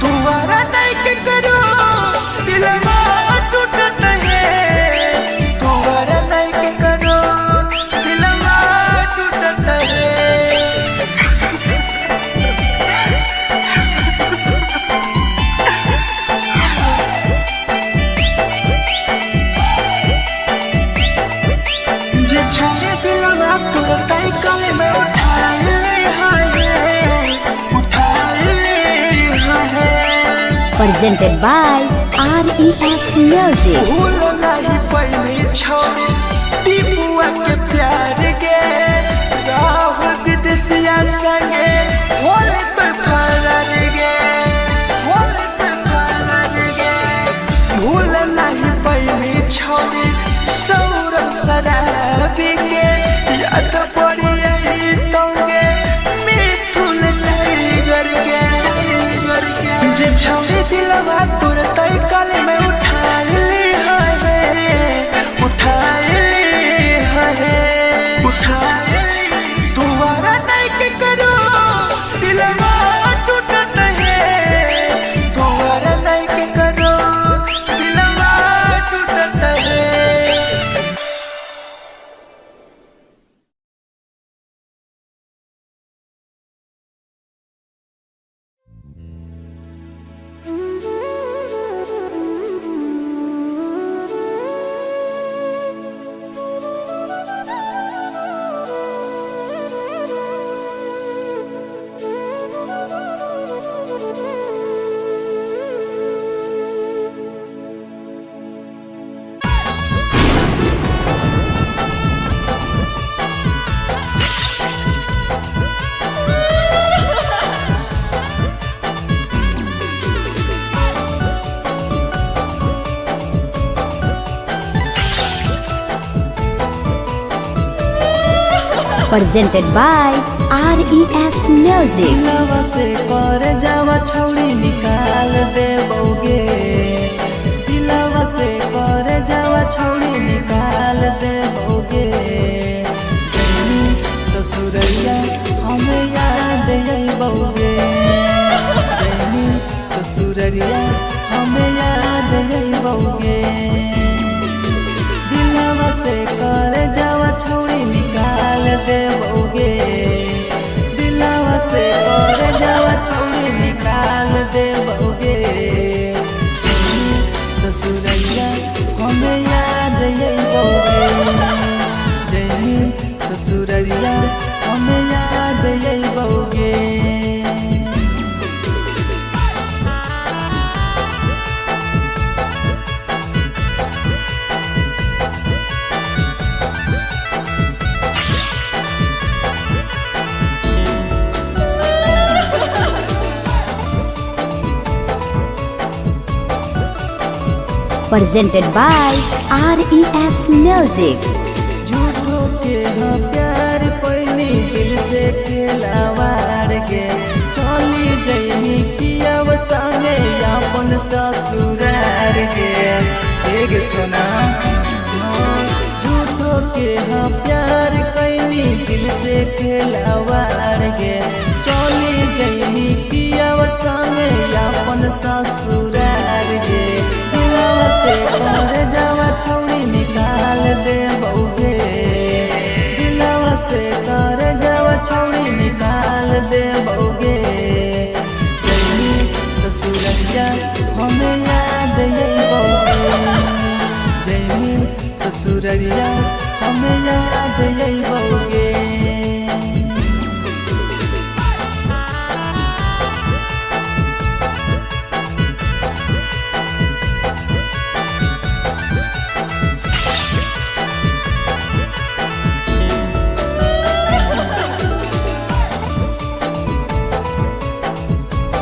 Speaker 2: तुम्हारा नहीं के करो
Speaker 1: presented by RES Music.
Speaker 2: भूल नहीं पहली छोड़ी टीपुआ के प्यार के राह विदेशिया संगे होले पे फरार गे होले पे फरार गे भूल नहीं पहली छोड़ी सौरभ शराबी के याद पड़ी यही तोगे मिथुन टाइगर के जे छोड़ी दिलवा तुरते कल में उठा ली दोबारा नहीं के करो दिलवा टूटत है दोबारा नहीं के करो दिलवा टूटत है।
Speaker 1: Presented by RES Music.
Speaker 3: दिलवा से कर जावा छौड़ी निकाल देबोगे दिलवा से कर जावा छौड़ी निकाल देबोगे जैनी ससुरैया हमें याद अइबोगे जैनी ससुरैया हमें याद अइबोगे दिलवा से कर जावा छौड़ी निकाल देबोगे दिलवा से कर जावा छौड़ी निकाल देबोगे ससुरैया हमें याद अइबोगे जैनी ससुरैया हमें याद अइबोगे।
Speaker 1: Presented by RES Music.
Speaker 3: झूठो के हाँ प्यार पैनी दिल से खिलावार के चली जैनी कियाव संगे अपन ससुरार के एक सुना झूठो के हाँ प्यार कैनी दिल से खिलावार के चली जैनी कियाव संगे अपन ससुरार के दिलवा से कर जावा छौड़ी निकाल देबोगे दिलवा से कर जावा छौड़ी निकाल देबोगे जैनी ससुरैया हमें याद अइबोगे जैनी ससुरैया हमें याद अइबोगे।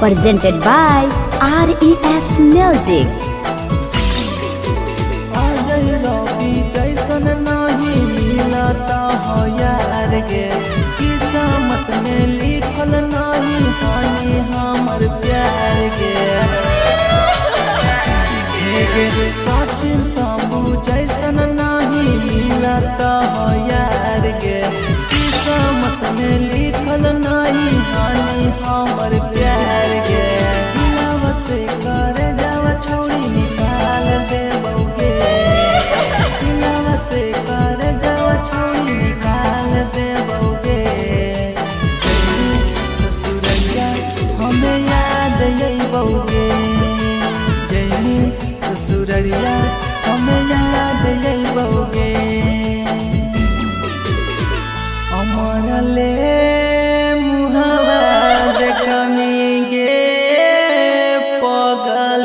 Speaker 1: Presented by RES Music.
Speaker 3: Ajay रवि जैसन नहीं मिलता हो यार गे किस्मत में लिखल नहीं हानि हमर प्यार गे सचिन शंभू जैसन नहीं मिलता हो यार गे किस्मत में लिखल नहीं हानि हमर प्यार गे दिलवा से कर जावा छौड़ी निकाल देबोगे दिलवा से कर जावा छौड़ी निकाल देबोगे ससुरैया हमें याद अइबोगे जैनी ससुरैया हमें याद अइबोगे। अमरले मुहावा देखनी गे पगल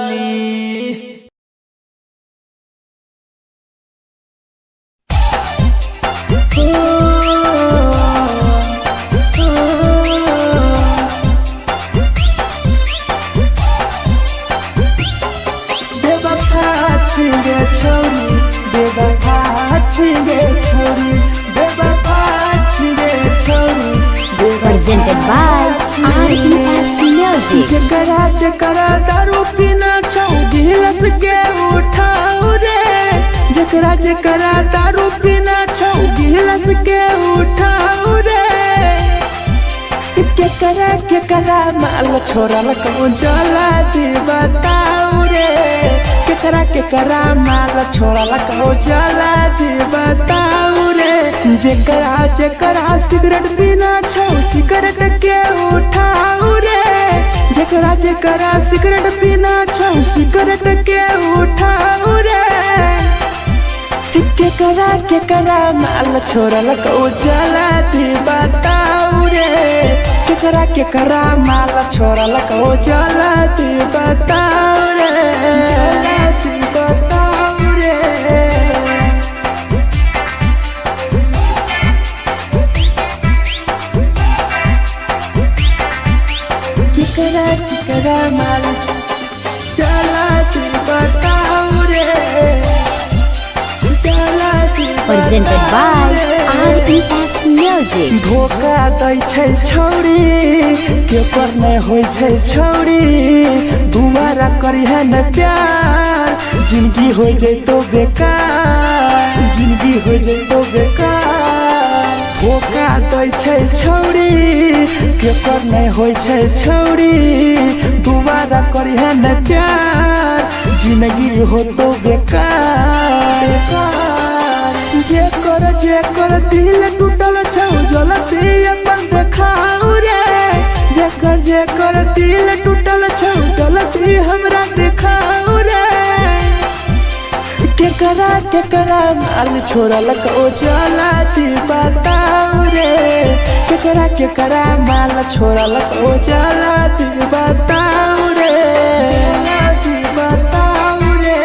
Speaker 2: बेवफा छिगे छोरी बेवफा छिगे छोरी बेवफा छिगे छोरी
Speaker 1: Presented by RES Music.
Speaker 2: जकरा जकरा दारू पीना छौ गिलास के उठाओ रे जकरा जकरा दारू पीना छौ गिलास के उठाओ रे केकरा माल छोड़ल को जला दी बताओ रे केकरा माल छोड़ल को जला दी बताओ रे जकरा सिगरेट पीना छौ सिगरेट के उठाओ रे जकरा सिगरेट पीना छौ सिगरेट के उठाओ रे केकरा माल छोड़ल को जला दी बताओ रे केकरा माल छोड़ल को जला दी बताओ रे जला दी बताओ रे केकरा माल जला दी बताओ रे जला दी
Speaker 1: Presented by RES Music.
Speaker 2: धोखा दै छै छौरी के पर नहीं होय छै छौरी दुबारा करिहे न प्यार जिंदगी हो जैतो बेकार जिंदगी हो जैतो बेकार धोखा दै छै छौरी के पर नहीं होय छै छौरी दुबारा करिहे न प्यार जिंदगी हो तो बेकार जेकर दिल टूटल छौ जलती अपन देखाओ रे जेकर दिल टूटल छौ जलती हमरा देखाओ रे केकरा माल छोड़ल को जलती बताओ रे केकरा माल छोड़ल को जलती बताओ रे जलती बताओ रे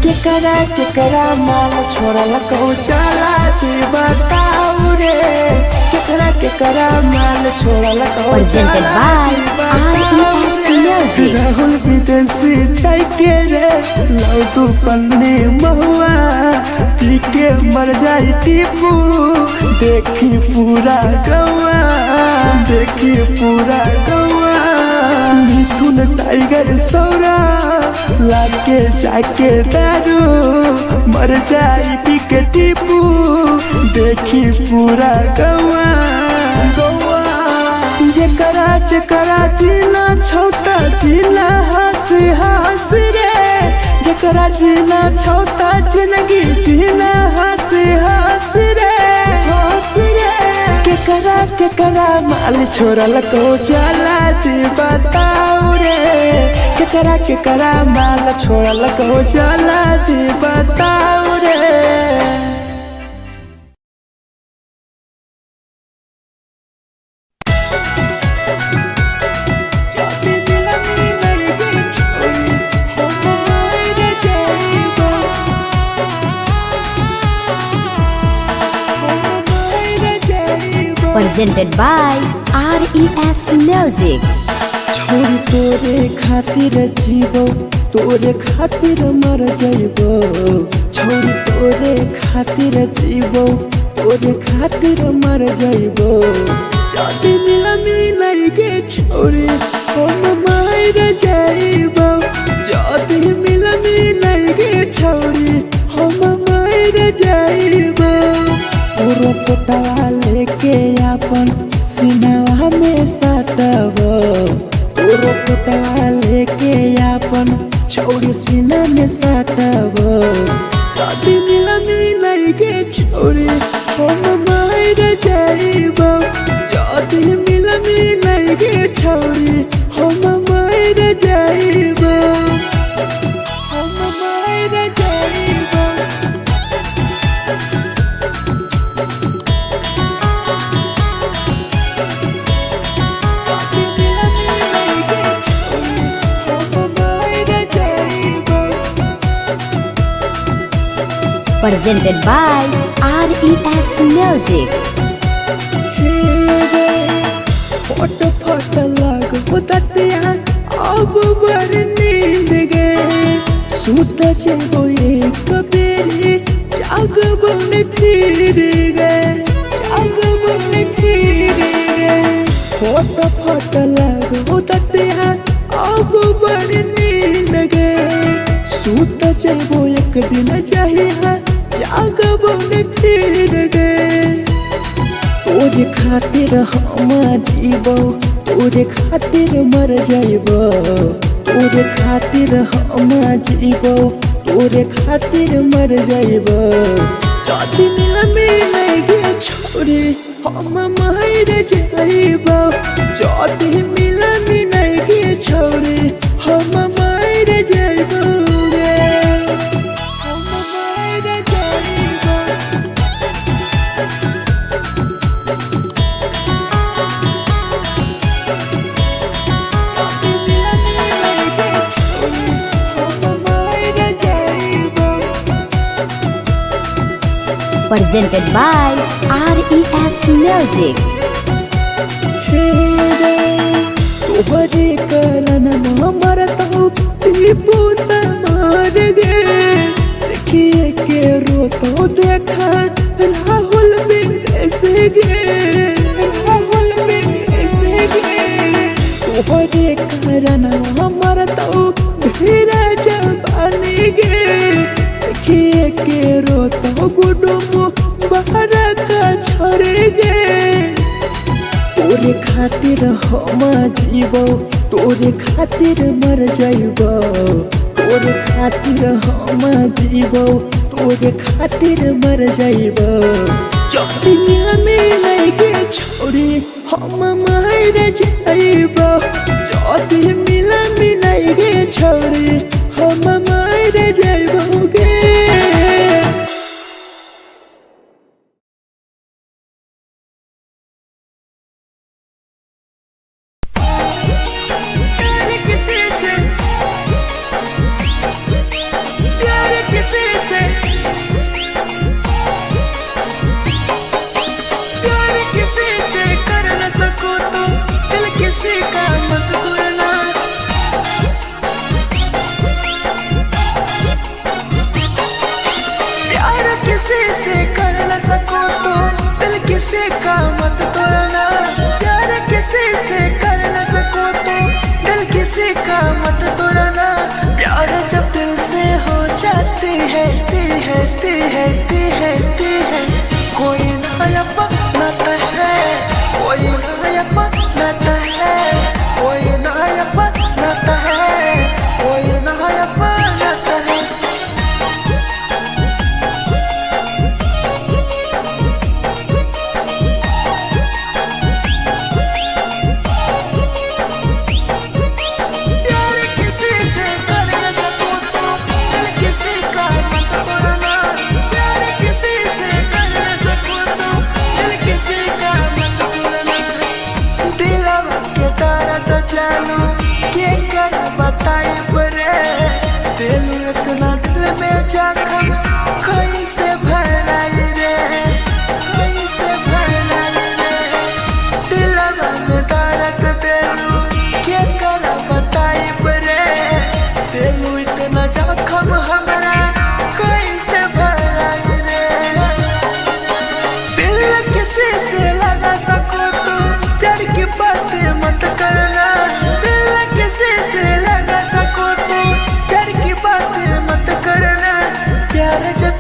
Speaker 2: केकरा माल छोड़ल को जला दी बताओ रे केकरा माल छोड़ल को
Speaker 1: Presented by RES Music.
Speaker 2: Rahul विदेशी छै के रे लौ तू पन्नी महुआ पी के मर जाई टीपू देखी पूरा गौआ देखी पूरा गौआ मिथुन टाइगर सौरा लाके जाके दारू मर जाई पी के टीपू देखी पूरा गौआ जकरा जीना छोटा जीना हंस रे जकरा जीना छोटा जिंदगी जीना हंस रे केकरा माल छोड़ल को जला दी बताओ रे केकरा माल छोड़ल को जला दी बताओ रे
Speaker 1: Presented by RES Music.
Speaker 2: छोरी तोरे खातिर जीवो तोरे खातिर मर जाइबो छोरी तोरे खातिर जीवो तोरे खातिर मर जाइबो जाति मिलमी नहीं के छोरी हम मर जाइबो जाति मिलमी नहीं के छोरी हम मर जाइबो पूरा पटवा लेके अपन सिनवा में सटबो पूरा पटवा लेके अपन छोरी सीना में सटबो जाति मिलमी नहीं के छोरी हम मर जाइबो जाति मिलमी नहीं के छोरी हम मर जाइबो हम मर जाइबो
Speaker 1: Presented by RES Music.
Speaker 2: फट फट लाग ततिया अब बर नींद गे सुत जेबो एक बेरी जाग बन फिर गे जाग बन फिर गे फट फट लाग ततिया अब बर नींद गे सुत जेबो एक दिन जहिया जाग बन फिर गे तोरे खातिर हम जीबो तोरे खातिर मर जाइबो तोरे खातिर हम जीबो तोरे खातिर मर जाइबो जदी मिल गे छोरे हम मर जाइबो जदी मिल गे छोरे हम मर जाइबो गे हम मर जाइबो
Speaker 1: Presented by RES Music.
Speaker 2: तोहरे कारण मरता टीपू समार गे देखिए के रोतो देखा राहुल विदेश गे राहुल विदेश गे तोहरे कारण मरता धीरे जवानी गे देखिए के रोतो गुडुमो बाहर का छोड़ गे तोरे खातिर हम जीबो तोरे खातिर मर जाइबो तोरे खातिर हम जीबो तोरे खातिर मर जाइबो जदिया मिल गे छोरे हम मर जाइबो जदी मिल गे छोरे हम मर जाइबो गे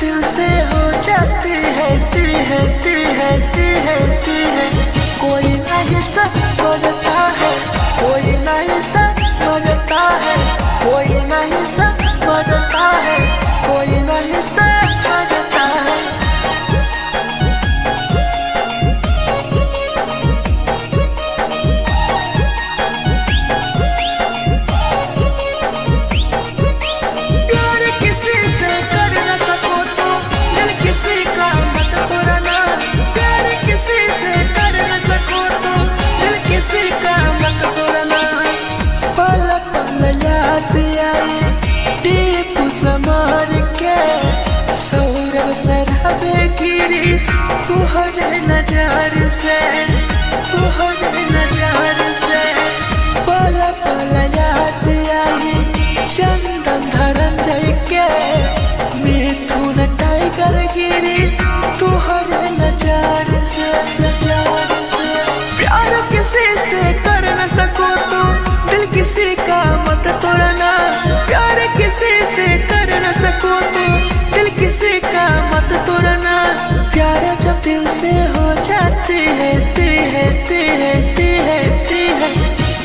Speaker 2: दिल से हो जाती है
Speaker 3: सबे गिरी तुहरे नजर से तुहरे नजर से पल पल याद आई चंदन धनंजय के मिथुन टाइगर गिरी तुहरे नजर से प्यार किसी से कर न सको तो दिल किसी का मत तोड़ना प्यार किसी से कर न सको तो दिल किसी का मत तोड़ना प्यार जब दिल से हो जाती है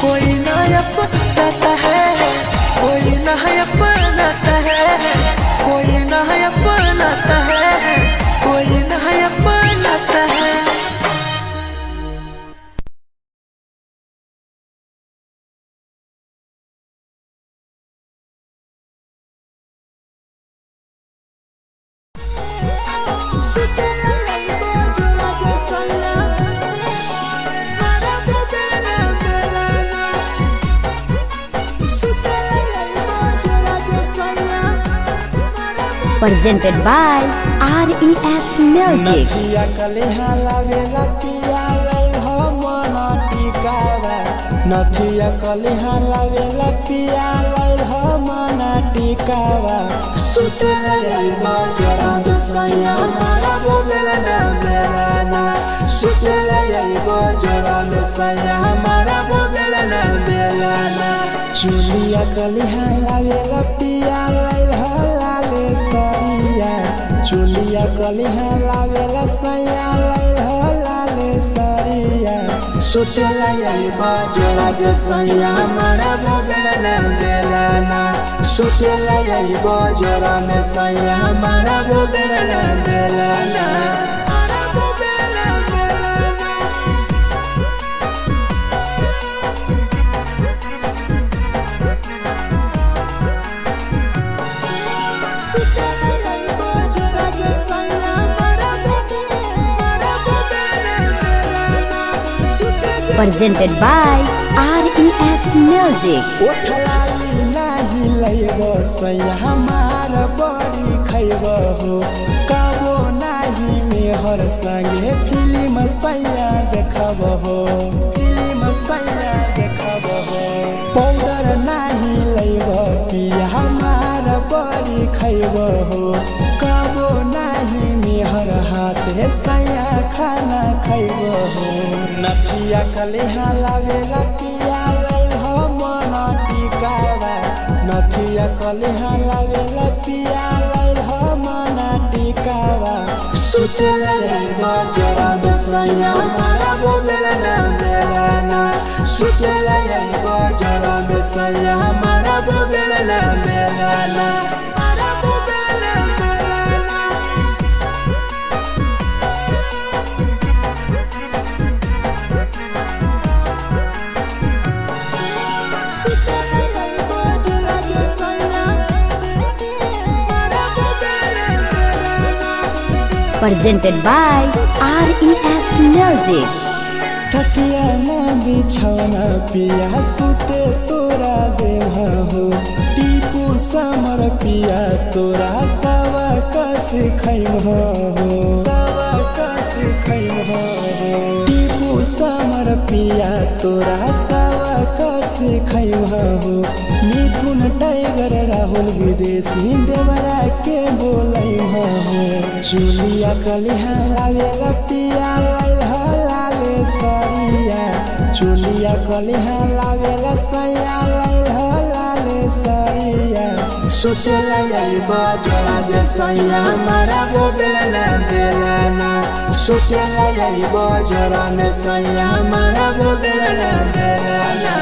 Speaker 3: कोई ना अपनाता है कोई ना अपनाता है कोई ना अपनाता है कोई ना अपनाता है।
Speaker 1: Presented by RES Music.
Speaker 2: नथिया कलिहा लावेला पिया लई हो मन टिकावा नथिया कलिहा लावेला पिया लई हो मन टिकावा सुते लई बजरा सैया मारा बोलेला ना सुते लई बजरा सैया मारा बोलेला ना चुलिया कलिहा लावेला पिया लई हो लाले सरिया चुलिया कलिहा लावेला सैया लई हो लाले सरिया सुतेला यही बजरा जे सैया मारा बोलेला ना सुतेला यही बजरा में सैया मारा बोलेला ना
Speaker 1: Presented by RES Music.
Speaker 2: ओठलाली नाही लइबो सैया हमार बड़ी खइबो हो काबो नाही मेहर संगे फिल्म सैया देखबो हो फिल्म सैया देखबो हो पाउडर नाही लइबो पिया हमार बड़ी खइबो हो काबो नाही मेहर हाथे सैया खाना खइबो हो नथिया कलिहा लावेला पिया लई हो मन टिकावा नथिया कलिहा लावेला पिया लई हो मन टिकावा सुतेला यही बजरा सैया मारा बोलेला ना सुतेला यही बजरा सैया मारा बोलेला ना
Speaker 1: Presented by RES Music.
Speaker 2: तकिया न बिछौना पिया सुते तोरा देह हो टीपू समर पिया तोरा सवा कस खैम हो सवा कस खैम हो टीपू समर पिया तोरा सवा कस खैम हो मिथुन टाइगर राहुल विदेशी देवरा के बोलै हो चुलिया कलिहा लावेला पिया लई हो लाले सरिया चुलिया कलिहा लावेला सैया लई हो लाले सरिया सुतेला यही बजरा जे सैया मारा बोलेला ना सुतेला यही बजरा में सैया मारा बोलेला ना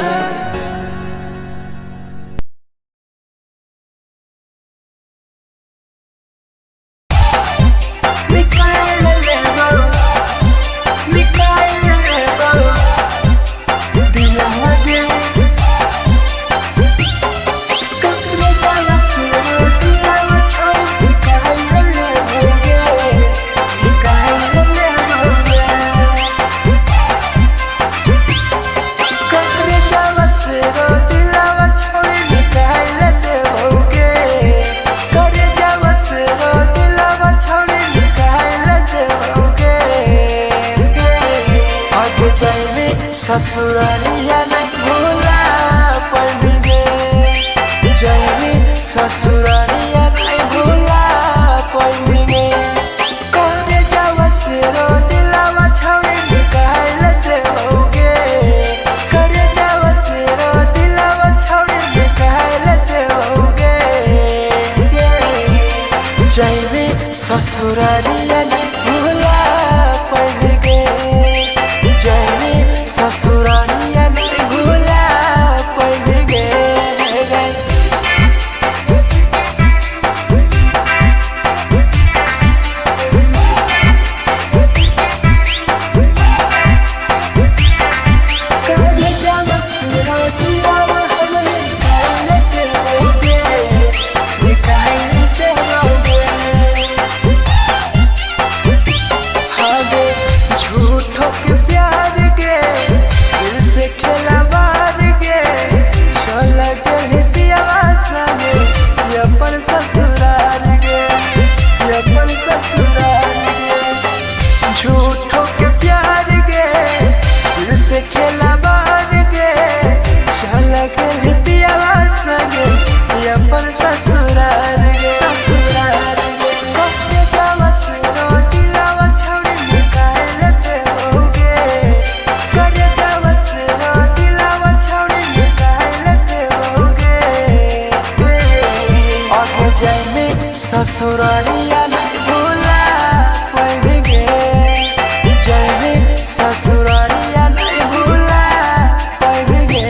Speaker 3: जाइबे ससुरारिया नहीं भूला पड़ेंगे जाइबे ससुरारिया नहीं भूला पड़ेंगे करे जावा से रो दिलावा छावे निकाल देओगे करे जावा से रो दिलावा छावे निकाल देओगे जाइबे ससुरारिया नहीं भूला पड़ेंगे जाइबे ससुरारिया नहीं भूला पड़ेंगे झूठो के प्यार गे दिल से खेला बार गे चल के पियावा संगे अपन ससुराल गे ससुराल गे कहे जावा से रो दिलावा छोड़ी निकाल देओगे करे जावा से रो दिलावा छोड़ी निकाल देओगे आगे जाइबे ससुरालिया नहीं भूला पड़ेंगे जाइबे ससुरालिया नहीं भूला पड़ेंगे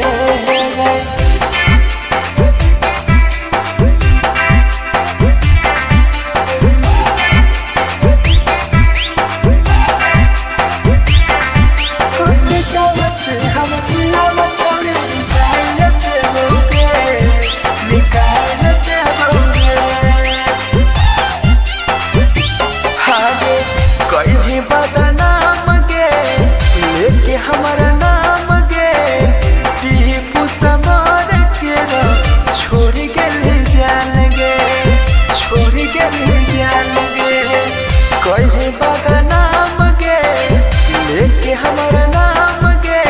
Speaker 3: बदनाम गे लेके हमारा नाम गे टीपू समार के छोड़ गए जान गे छोड़ गए जान गे कहीं बदनाम गे लेके हमारा नाम गे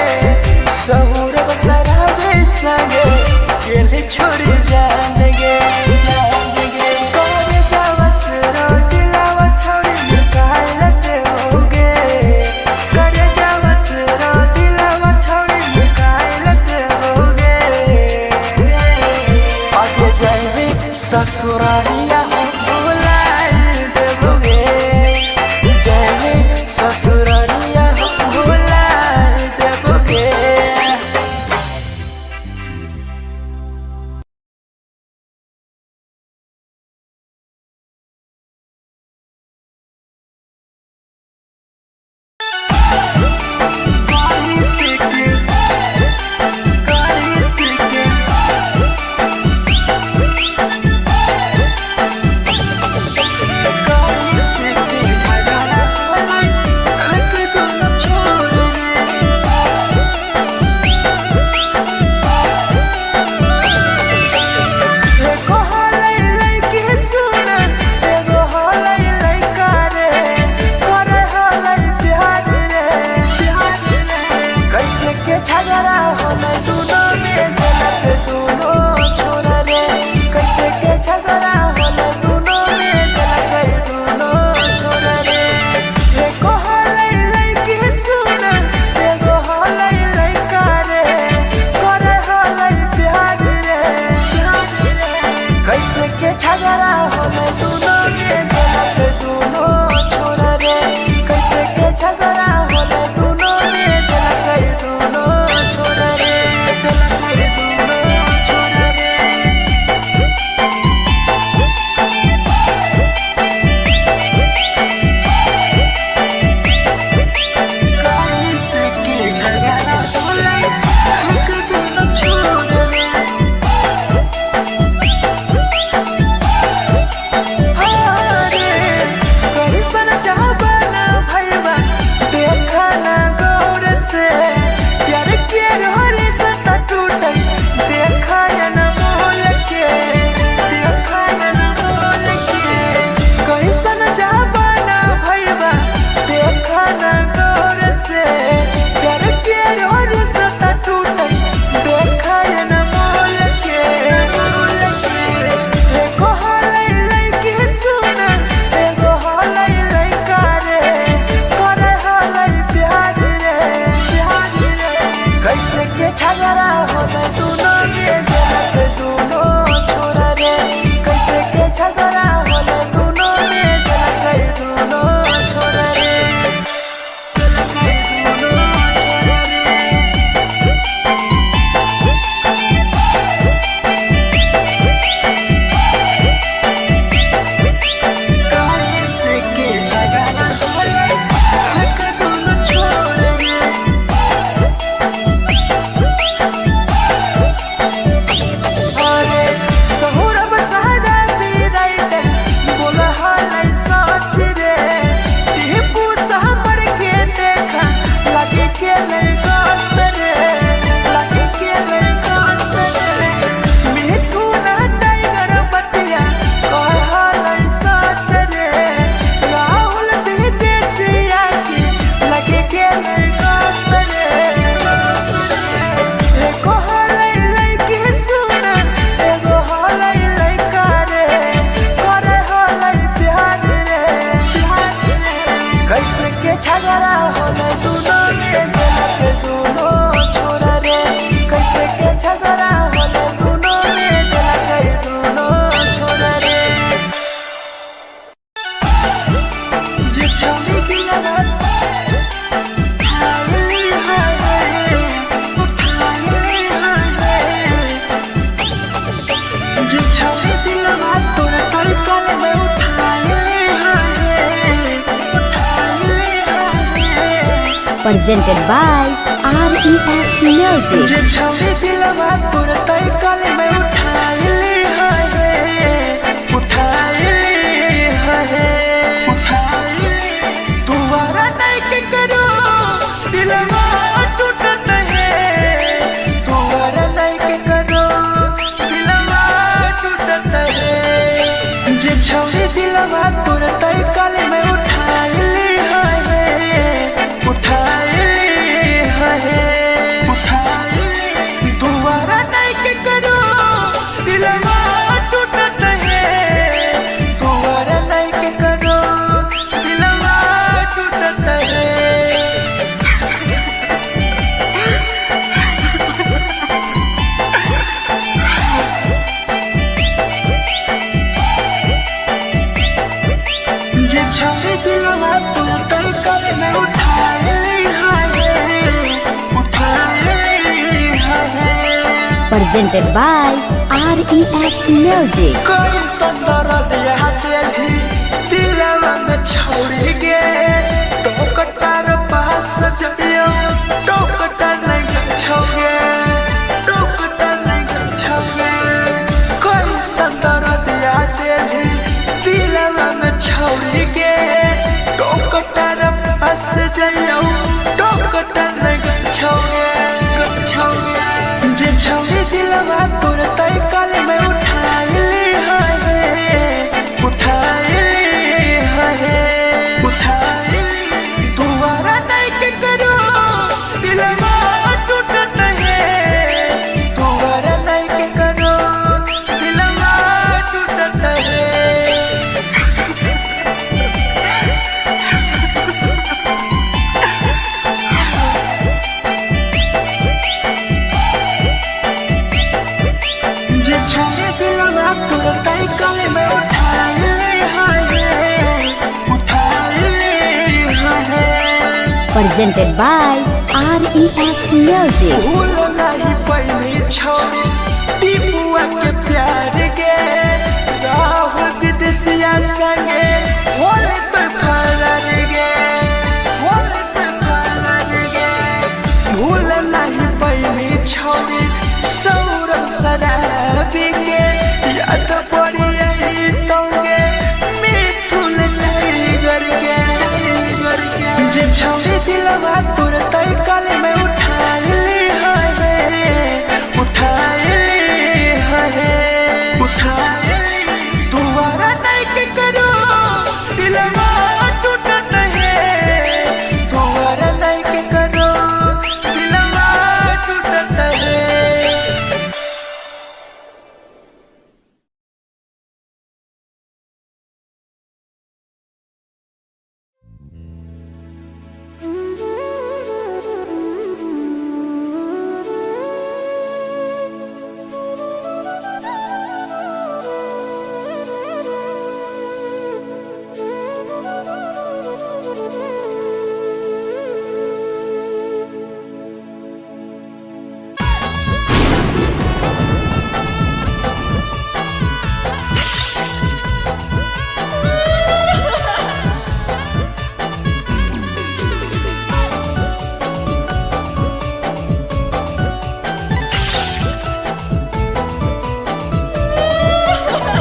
Speaker 3: सहूर बसरावे संगे गेले छोड़ जान गे ससुरालिया भूला देओगे जाइबे ससुरालिया भूला देओगे झगड़ा होले दोनों में जला गई दोनों छोड़ रे के झगड़ा होले दोनों में जलत दोनों छोरा रे कैसे के झगड़ा होले दोनों में जलत दोनों छोरा रे झगड़ा होले दोनों में जलत दोनों छोरा रे कैसे के झगड़ा होले दोनों में जलत दोनों छोरा रे जे छवि की लगत जे छवि की लगत तोर तलकल में उठाए
Speaker 1: presented by RES Music.
Speaker 3: जे छवि दिलवा तोर तलकल में उठाए तुम्हारा नहीं के करो दिलवा टूटत है तुम्हारा नहीं के करो दिलवा टूटत है जे छवि दिलवा तोर तलकल में उठाए तुम्हारा नहीं के करो दिलवा टूटत है तुम्हारा नहीं के करो दिलवा टूटत है जे छवि दिलवा तोर तलकल में उठाए
Speaker 1: Presented by RES Music.
Speaker 3: कोई संदर दिया तेरी दिलवा में छोड़ के टोकटार पास जइयो टोकटार नहीं छोगे टोकटार नहीं छोगे कोई संदर दिया तेरी दिलवा में छोड़ के टोकटार पास जइयो टोकटार नहीं छोगे जे छवि दिलवा तोर तलकल में उठाए तुम्हारा नहीं के करो दिलवा टूटत है तुम्हारा नहीं के करो दिलवा टूटत है जे छवि दिलवा तोर तलकल में उठाए
Speaker 1: Presented by RES Music.
Speaker 3: भूल नहीं पहली छवि दीपुआ के प्यार के राहुल विदेशिया संगे होले तो फरार गे भूल नहीं पहली छवि सौरभ शराबी के याद पड़ी यही तोगे मिथुन टाइगर के जे छवि दिलवा तोर तलकल में उठाए तुम्हारा नहीं के करो दिलवा टूटत है तुम्हारा नहीं के करो दिलवा टूटत है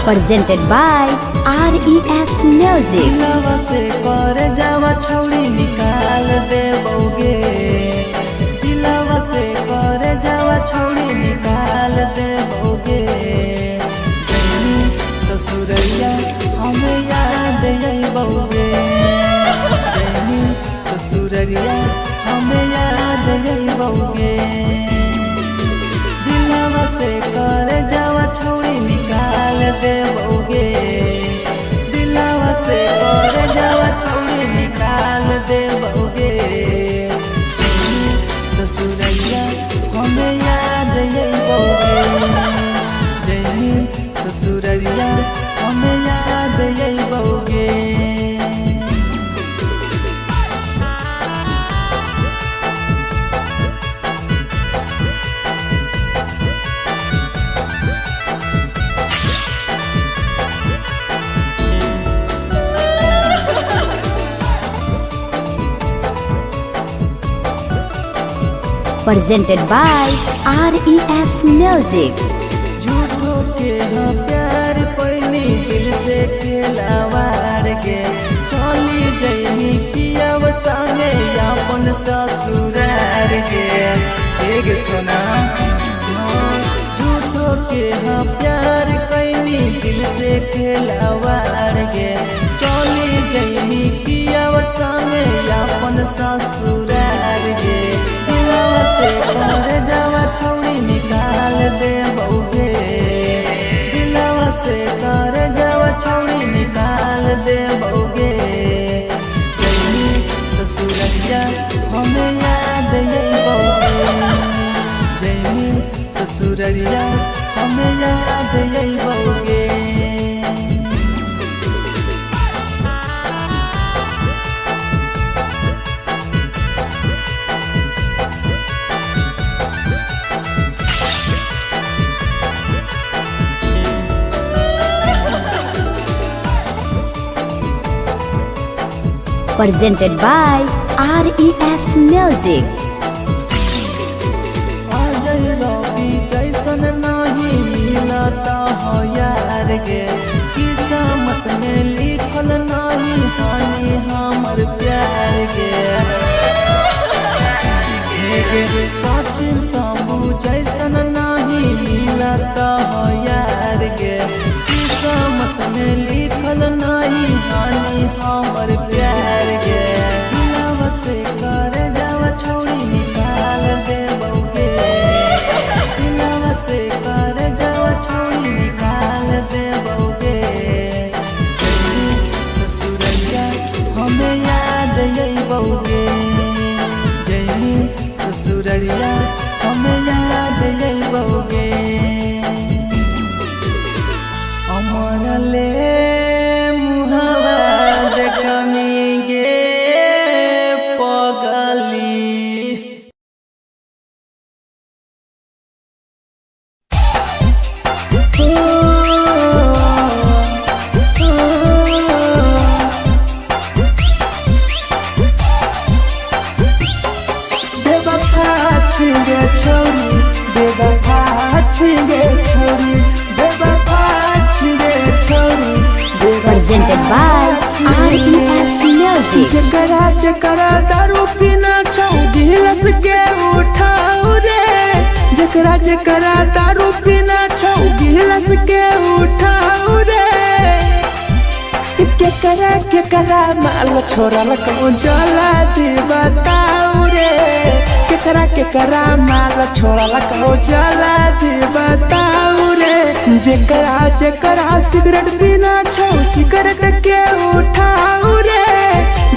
Speaker 1: Presented by RES Music.
Speaker 3: दिलवा से कर जावा छौड़ी निकाल देबोगे दिलवा से कर जावा छौड़ी निकाल देबोगे जैनी ससुरैया हमें याद अइबोगे जैनी ससुरैया हमें याद अइबोगे दिलवा से कर जावा छौड़ी निकाल देबोगे दिलवा से कर जावा छौड़ी निकाल देबोगे ससुरैया हमें याद अइबोगे जैनी ससुरैया हमें याद अइबोगे
Speaker 1: Presented by RES Music.
Speaker 3: झूठो के हाँ प्यार पैनी दिल से खिलावार के चली जैनी किया संगे अपन ससुरार के एक सुना झूठो के हाँ प्यार कैनी दिल से खिलावार के चली जैनी किया संगे अपन ससुरार के कर जावा छौड़ी निकाल देबोगे दिलवा से कर जावा छौड़ी निकाल देबोगे जैनी ससुरैया हमें याद अइबोगे जैनी ससुरैया हमें याद अइबोगे
Speaker 1: Presented by RES Music.
Speaker 3: Ajay रवि जैसन नहीं मिलता हो यार गे किस्मत में लिखल नहीं हानि हमर प्यार गे सचिन शंभू जैसन नहीं मिलता हो यार गे किस्मत में लिखल नहीं हानि हमर प्यार गे दिलवा से कर जावा छौड़ी निकाल देबोगे दिलवा से कर जावा छौड़ी निकाल देबोगे ससुरैया हमें याद अइबोगे जैनी ससुरैया हमें याद अइबोगे अमर ले मुहावा देखनी गे पगली
Speaker 2: बेवफा छिगे छोरी बेवफा छिगे छोरी बेवफा छिगे छोरी
Speaker 1: Presented by RES Music.
Speaker 2: जकरा जकरा दारू पीना छौ गिलास के उठाऊ रे जकरा जकरा दारू पीना छौ गिलास के उठाऊ रे केकरा माल छोड़ल कहूँ जला दी बताऊ रे केकरा माल छोड़ल कहूँ जला दी बताऊ रे जेकरा जेकरा सिगरेट पीना छौ सिगरेट के उठाऊ रे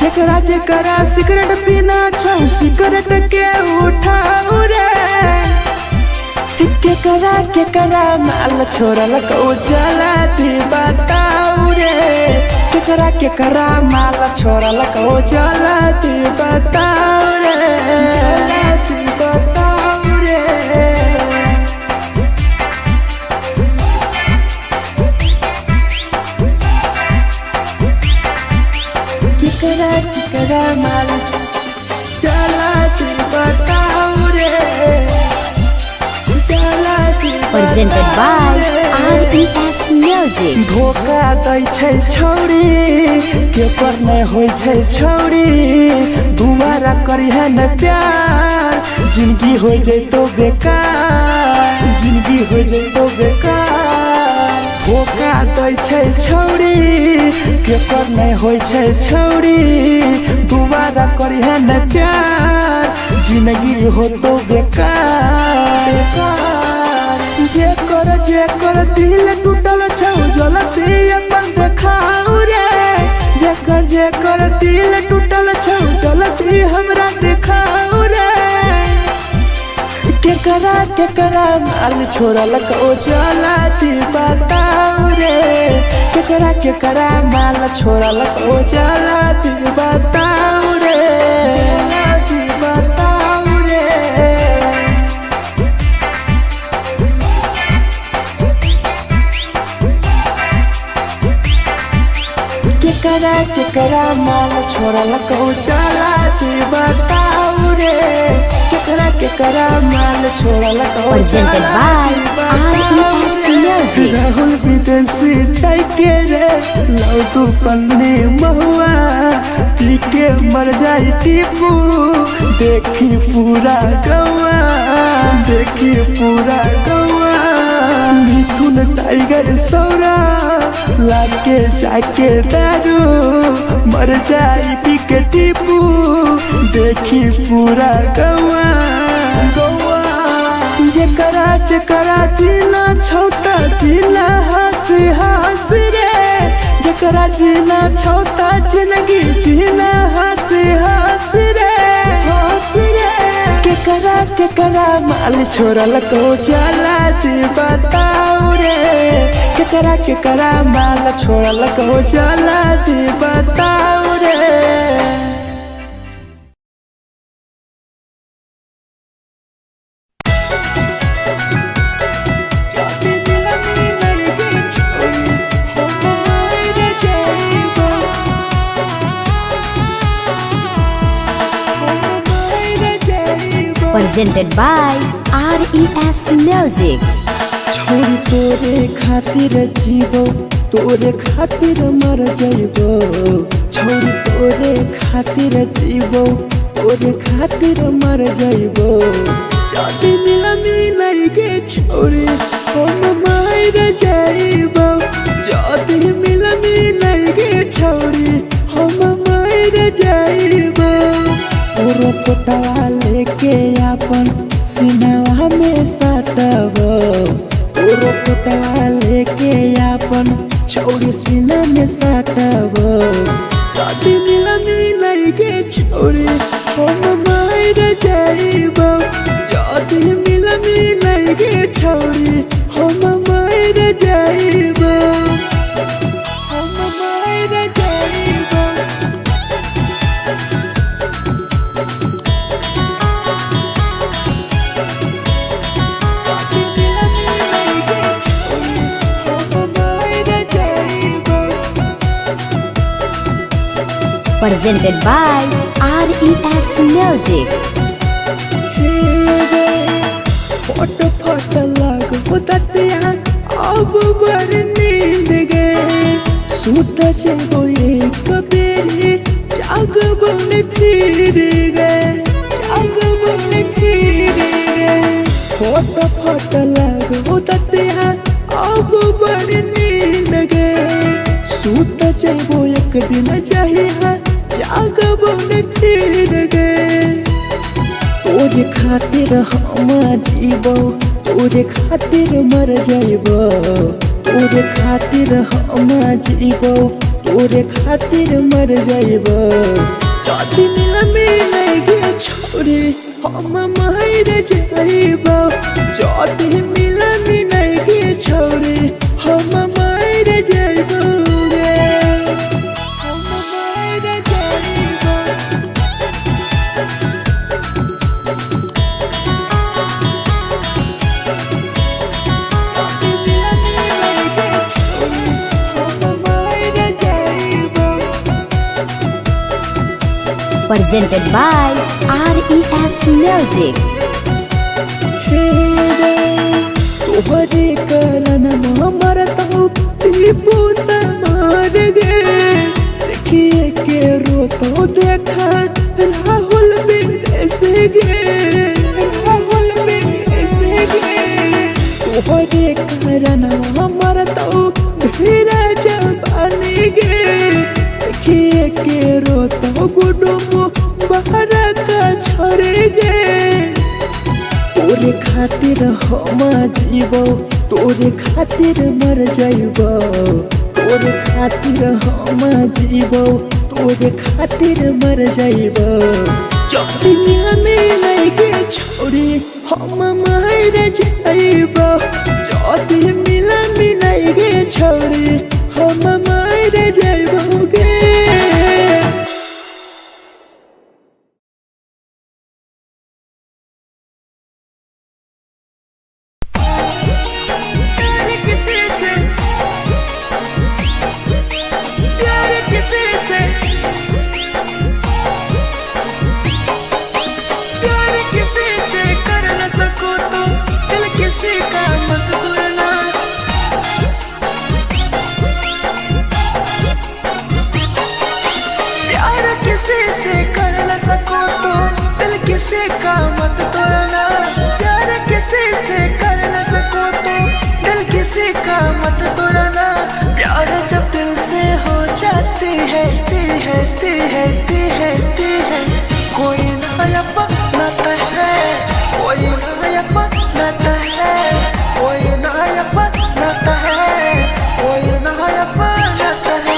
Speaker 2: जेकरा जेकरा सिगरेट पीना छौ सिगरेट के उठाऊ रे केकरा माल छोड़ल कहूँ जला दी बताऊ रे केकरा माल छोड़ल कहूँ जला दी बताऊ रे जला दी बताऊ रे केकरा माल चला दी बताऊ रे
Speaker 1: Presented by RES Music.
Speaker 2: धोखा दै छै छौरी के पर नहीं होय छै छौरी दुबारा करिहे न प्यार जिंदगी हो जैतो बेकार जिंदगी हो जैतो बेकार धोखा दै छै छौरी के पर नहीं होय छै छौरी दुबारा करिहे न प्यार जिंदगी हो तो बेकार जे कर दिल टूटल छौ जलती अपन देखाऊ रे जे कर दिल टूटल छौ जलती हमरा देखाऊ रे केकरा माल छोड़लक ओ जलती बताऊ रे केकरा माल छोड़लक ओ जलती बताऊ रे जलती बताऊ रे केकरा माल छोड़लक ओ जलती बताऊ रे केकरा माल छोड़लक ओ
Speaker 1: Presented by RES Music.
Speaker 2: Rahul विदेशी छै के रे लौ तू पन्नी महुआ पी के मर जाई टीपू देखी पूरा गौआ मिथुन टाइगर सौरा लाके जाके दारू मर जाई पी के टीपू देखी पूरा गौआ जेकरा जीना छोटा जीना हंस रे जेकरा जीना छोटा जिंदगी जीना हंस रे केकरा माल छोड़लक ओ जलती बताऊ रे केकरा माल छोड़लक ओ जलती बताऊ रे
Speaker 1: Presented by RES Music.
Speaker 2: छोरी तोरे खातिर जीवो तोरे खातिर मर जइबो छोरी तोरे खातिर जीवो तोरे खातिर मर जइबो जदी मिलई के छोरी हम मर जइबो जदी मिलई के छोरी हम मर जइबो पूरा पोटवा लेके अपन सिनवा में सटबो पूरा पोटवा लेके अपन छौरी सीना में सटबो जदी मिलई के छौरी हम मर जइबो जदी मिलई के छौरी हम मर जइबो हम मर जइबो
Speaker 1: Presented by RES Music.
Speaker 2: फट लग होतिया अब बर नींद गए सूत जेबो एक बेरी जागबो ने फिर गए फट लग होतिया अब बर नींद गए सूत जेबो एक दिन चाहिए जागबो ने फिर गए तोरे खातिर हम जीबो तोरे खातिर मर जइबो तोरे खातिर हम जीबो तोरे खातिर मर जइबो जदी मिलई के छोरी हम मर जइबो जदी मिलई के छोरी हम मर जइबो रे हम मर जइबो
Speaker 1: Presented by RES Music.
Speaker 2: तोहरे कारण मरता हूँ टीपू समार गे देखिए के रोतो देखा राहुल विदेश गे राहुल विदेश गे तोहरे कारण मरता हूँ धीरज पानी गे देखिए के रोतो गुडुम बाहर का छोड़े गे तोरे खातिर हम जीवो तोरे खातिर मर जाइबो तोरे खातिर हम जीवो तोरे खातिर मर जाइबो चौड़िया में लगे छोड़ी हम मर जाइबो जदी मिला मिलाइगे छोड़ी हम मर जाइबो गे
Speaker 3: किसी का मत तोड़ना प्यार किसी से कर न सको तो दिल किसी का मत तोड़ना प्यार जब दिल से हो जाती है कोई नया बनाता है कोई नया बनाता है कोई नया बनाता है कोई नया बनाता है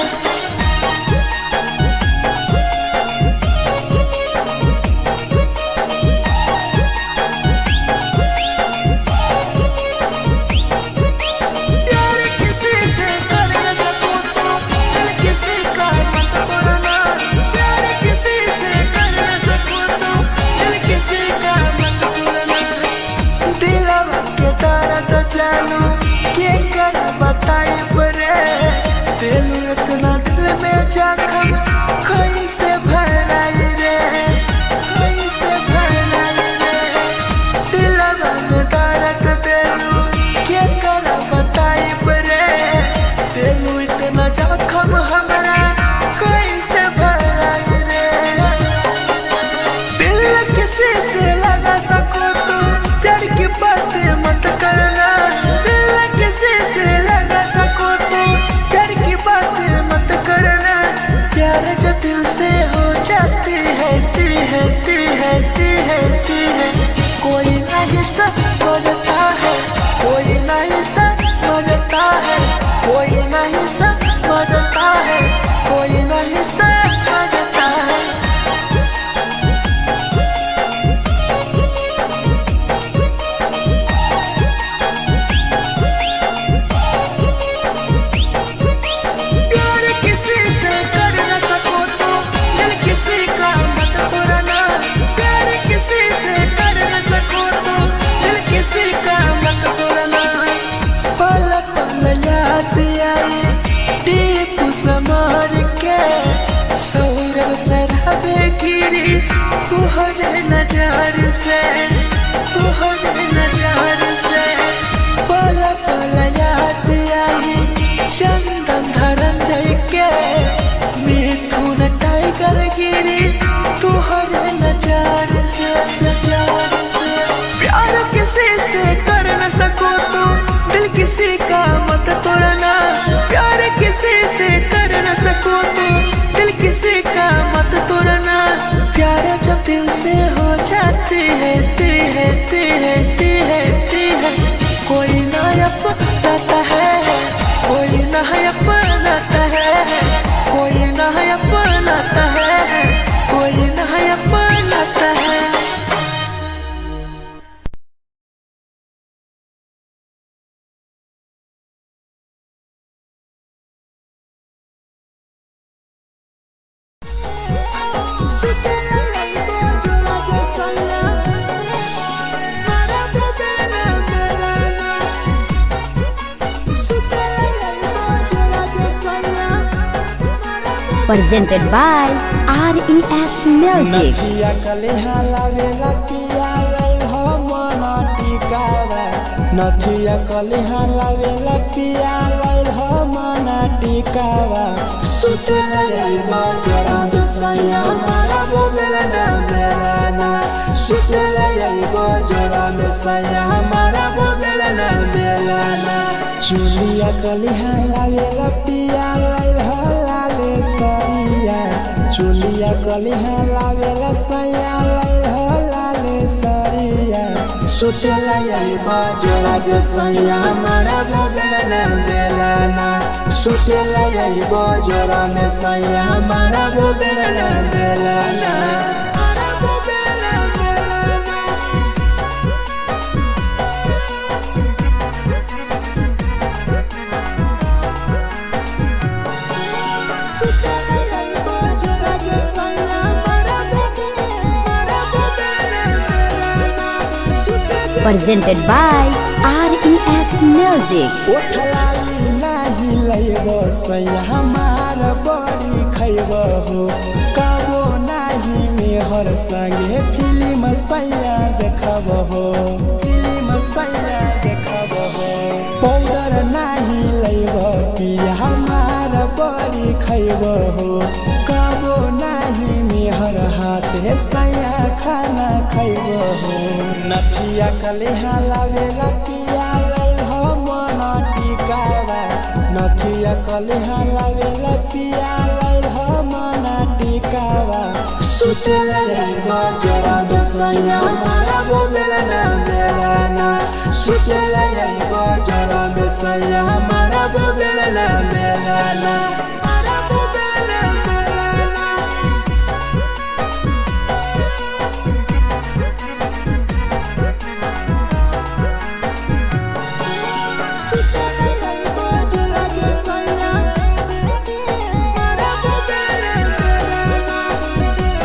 Speaker 3: चालू के कर बताई परे दिल इतना दिल में जखम कैसे भराई रे कैसे भराई रे दिल में दर्द दिलू के कर बताई परे दिल इतना जखम हमरा कैसे भराई रे दिल किसी से लगा सको तो प्यार की बातें मत करना किसी से लगा सको तो प्यार की बातें मत करना प्यार जब दिल से हो जाती है कोई नहीं समझता है कोई नहीं समझता है कोई नहीं समझता है कोई नहीं समझता है समार के सौरभ शराबे गिरी तुहरे नजर से पल पल याद आई चंदन धरंजय के मिथुन टाइगर गिरी तुहरे नजर से प्यार किसी से कर न सको तो दिल किसी का मत तोड़ना प्यार किसी से कर न सको तो दिल किसी का मत तोड़ना प्यार जब दिल से हो जाती है कोई नया बनाता है कोई नया बनाता है कोई नया बनाता है कोई नया बनाता है
Speaker 1: presented by RES Music.
Speaker 2: नदिया कले हलावे लतिया लै हो मन टिकावा नथिया कलिहा लावेला पिया लैल हो मना टिकावा सुतेला जाइबो जोरा में सैया मारा बोलेला ना बेलाना सुतेला जाइबो जोरा में सैया मारा बोलेला ना बेलाना चुलिया कलिहा लावेला पिया लैल हो लाले सरिया चुलिया कलिहा लावेला सैया लैल हो लाले सरिया सुतेला जाइबो जोरा में सैया मारा बोलेला ना बेलाना सुतेला जाइबो जोरा में सैया मारा बोलेला ना बेलाना
Speaker 1: Presented by RES Music.
Speaker 2: ओठलाली नाही लैबो सैया हमार बड़ी खैबो हो कबो नाही मेहर संगे फिल्म सैया देखबो हो फिल्म सैया देखबो हो पाउडर नाही लैबो पिया हमार बड़ी खैबो हो कबो नाही मेहर हाथे सैया खाना खैबो हो नथिया कलिहा लावेला पिया लैल हो मना टिकावा नथिया कलिहा लावेला पिया लैल हो मना टिकावा सुतेला जाइबो जोरा में सैया मारा बोलेला ना बेलाना सुतेला जाइबो जोरा में सैया मारा बोलेला ना बेलाना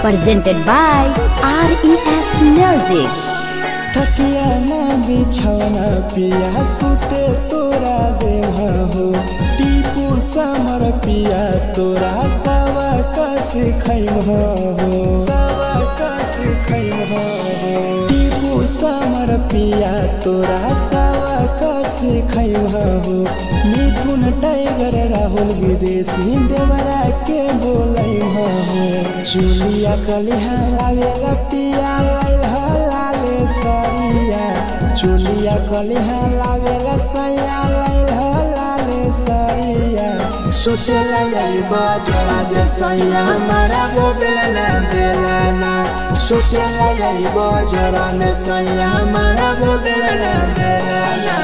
Speaker 1: Presented by RES Music.
Speaker 2: तकिया ना बिछौना पिया सुते तोरा देह हो टीपू समर पिया तोरा सवा कस खैम हो सवा कस खैम हो टीपू समर पिया तोरा सवा कस खैम हो मिथुन टाइगर राहुल विदेशी देवरा के बोलै हो चुलिया कलिहा लावेला पिया लैल हो लाले सरिया चुलिया कलिहा लावेला सैया लैल हो लाले सरिया सुतेला जाइबो जोरा में सैया मारा बोलेला ना बेलाना सुतेला जाइबो जोरा में सैया मारा बोलेला ना बेलाना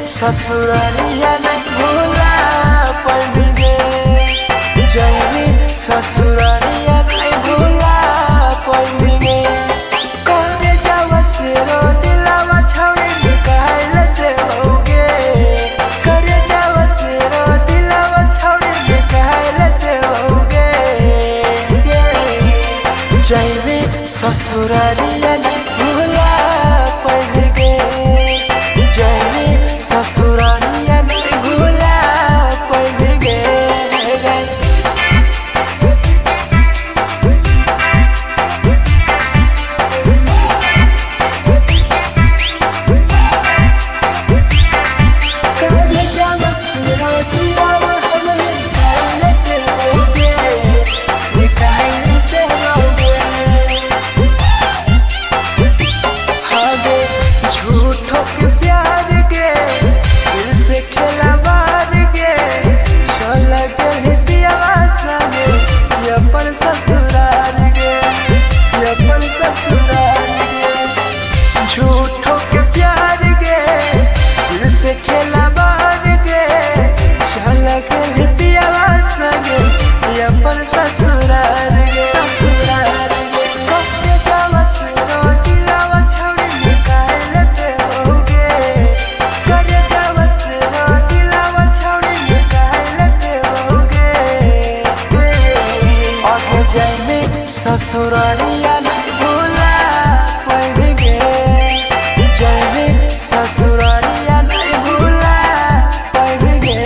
Speaker 3: ससुरालिया नहीं भूला पड़ेंगे जैनी ससुरालिया नहीं भूला पड़ेंगे करे जावा से रो दिलावा छावे निकाल देओगे करे जावा से रो दिलावा छावे निकाल देओगे जैनी ससुरालिया नहीं भूला पड़ेंगे ससुरालिया नहीं भूला पड़ेंगे ससुरारिया नहीं भूला पाएंगे, जाएंगे ससुरारिया नहीं भूला पाएंगे।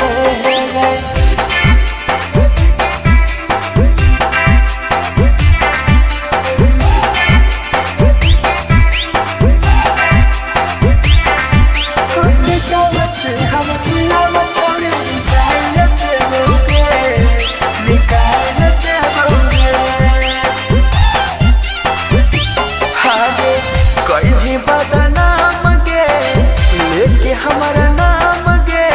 Speaker 3: बदनाम गे लेके हमारा नाम गे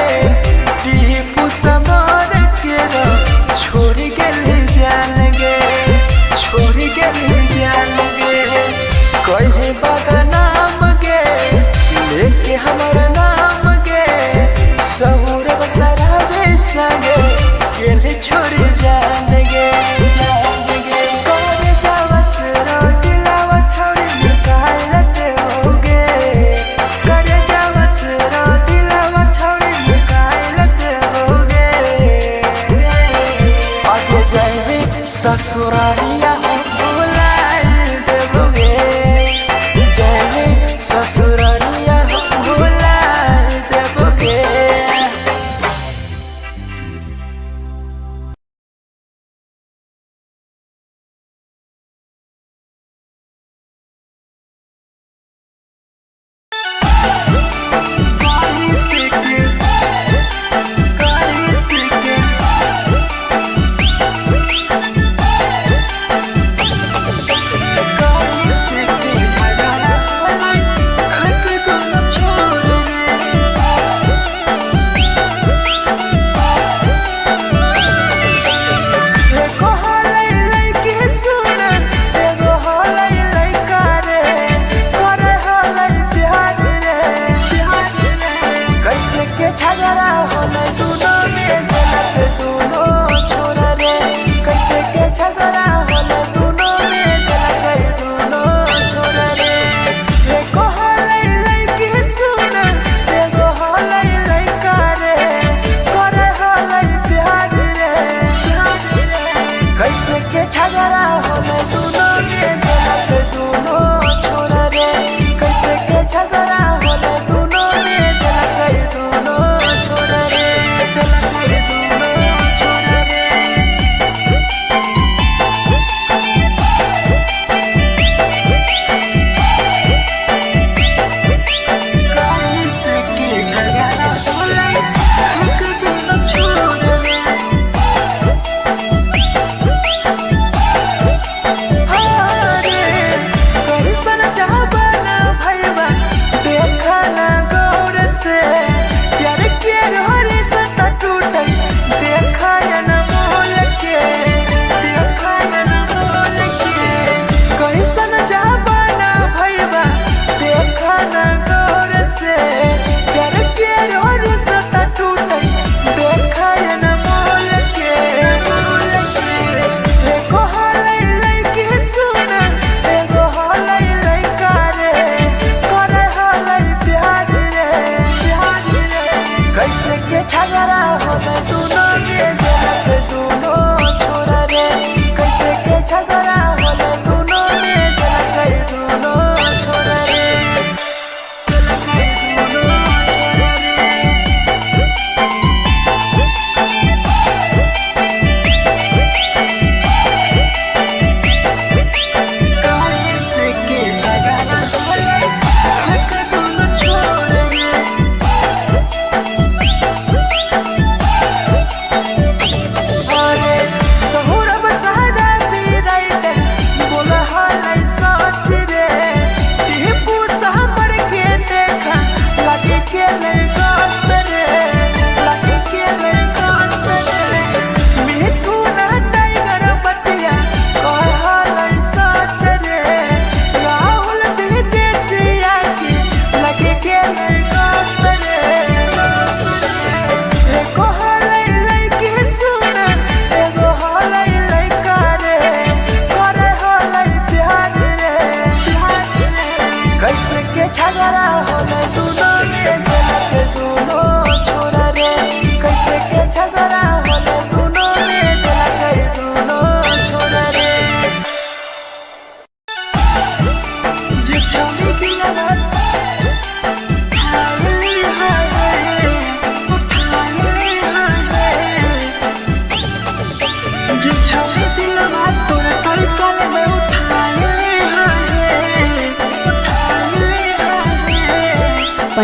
Speaker 3: टीपू समार के छोड़ गए जान गे, छोड़ गए जान गे। कहीं बदनाम गे लेके हमारा नाम गे सहूर बसरावे संगे गेले छोड़ जान गे। ससुरारिया भूला देबोगे, जाएंगे ससुरारिया भूला देबोगे।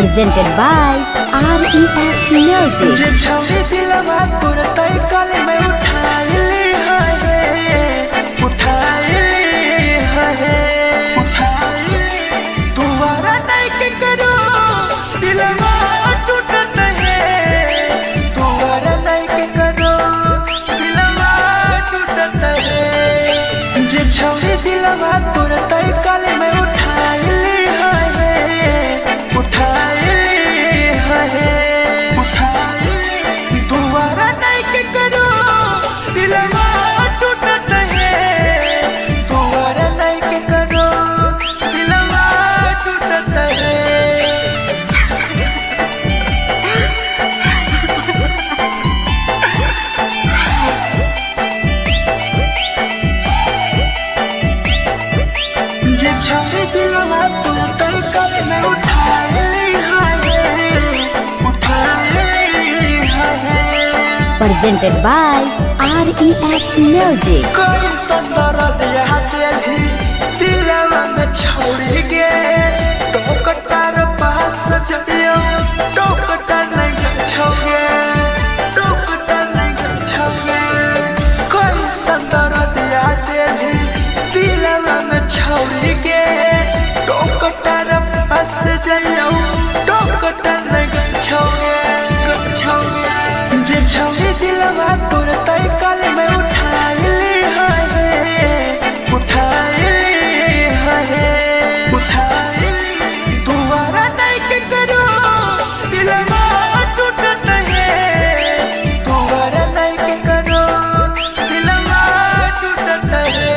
Speaker 1: presented by RES Music.
Speaker 3: जे छौरी दिलवा तोर तय कल में उठाइली है तुम्हारा नहीं के करो दिलवा टूटत है तुम्हारा नहीं के करो दिलवा टूटत है जे छौरी दिलवा तोर तय कल में उठाइली तुम्हारा नहीं के करो दिलवा टूटत है तुम्हारा नहीं के करो दिलवा टूटत है जे छवि दिलवा तू तय कल में उठाइली
Speaker 1: Presented by RES Music.
Speaker 3: कोई संदर दिया तेरी दिलवा में छोड़ गे टोकटार पास जइयो टोकटार नहीं छोगे टोकटार नहीं छोगे कोई संदर दिया तेरी दिलवा में छोड़ गे टोकटार पास जइयो टोकटार नहीं छोगे जे छौरी दिलवा तोर तय कल में उठाइली तुम्हारा नहीं के करो दिलवा टूटत है तुम्हारा नहीं के करो दिलवा टूटत है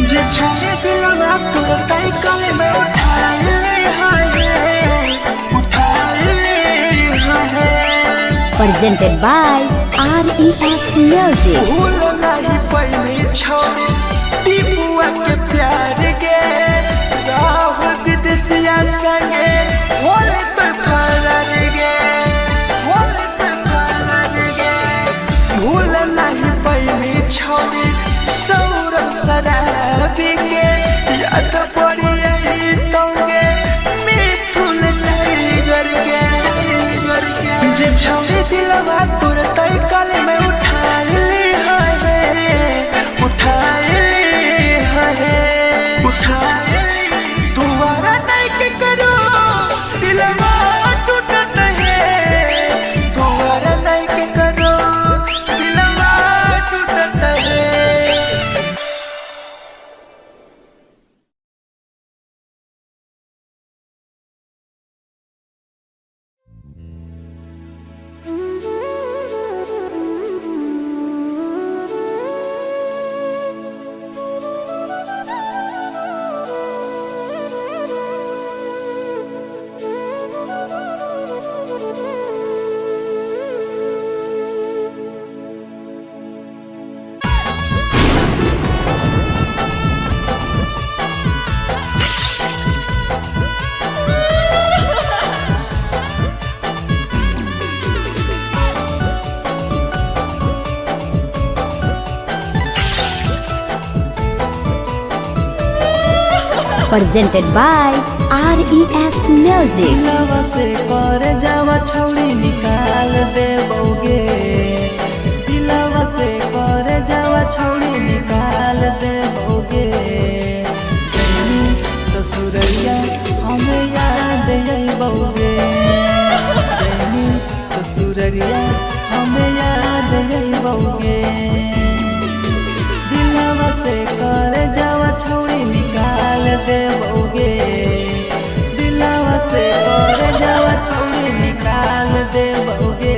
Speaker 3: जे छौरी दिलवा तोर तय कल में
Speaker 1: Presented by RES Music.
Speaker 3: भूल नहीं पहली छोरी टीपुआ के प्यार गे राहुल विदेशिया संगे होले तो फरार गे भूल नहीं पहली छोरी सौरभ शराबी गे याद पड़ी यही तोगे मिथुन टाइगर गे जे छौरी दिलवा तोर तय कल में उठाइली तुम्हारा नहीं के करो दिलवा टूटत है तुम्हारा नहीं के करो दिलवा टूटत है
Speaker 1: Presented by RES Music.
Speaker 3: दिलवा से कर जावा छौड़ी निकाल देबोगे दिलवा से कर जावा छौड़ी निकाल देबोगे जैनी ससुरैया हमें याद अइबोगे जैनी ससुरैया हमें याद अइबोगे दिलवा से कर जावा छौड़ी निकाल देबोगे दिलवा से कर जावा छौड़ी निकाल देबोगे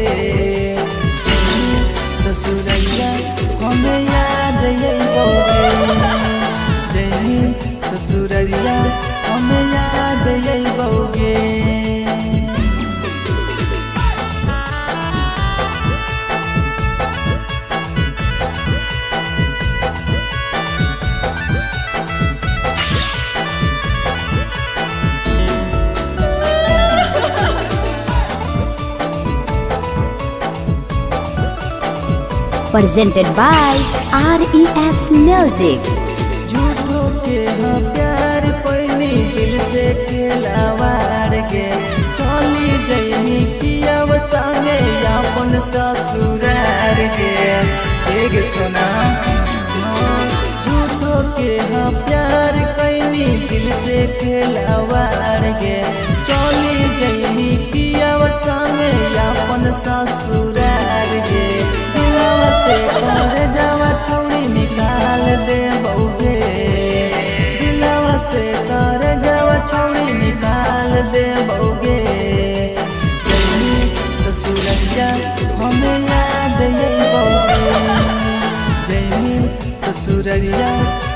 Speaker 3: ससुरैया हमें याद अइबोगे जैनी ससुरैया हमें याद अइबोगे
Speaker 1: presented by RES Music.
Speaker 3: झूठो के हाँ प्यार पैनी दिल से खिलावार के चली जैनी किया संगे अपन ससुरार के एक सुना झूठो के हाँ प्यार कैनी दिल से खिलावार के चली जैनी किया संगे अपन ससुरार के दिलवा से कर जावा छौरी निकाल दे बउगे दिलवा से कर जावा छौरी निकाल दे बउगे जैनी ससुरैया हमें याद यही बउगे जैनी ससुरैया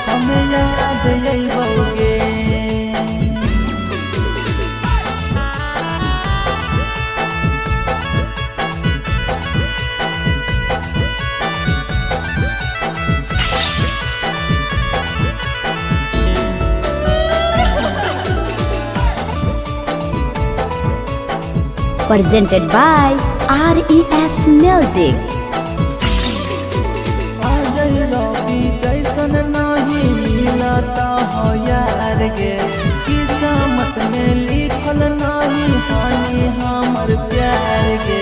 Speaker 3: हमें याद यही बउगे
Speaker 1: Presented by RES Music.
Speaker 3: आजै रवि जैसन नहीं मिलता हो यार गे किस्मत में लिखल नहीं हानि हमर प्यार गे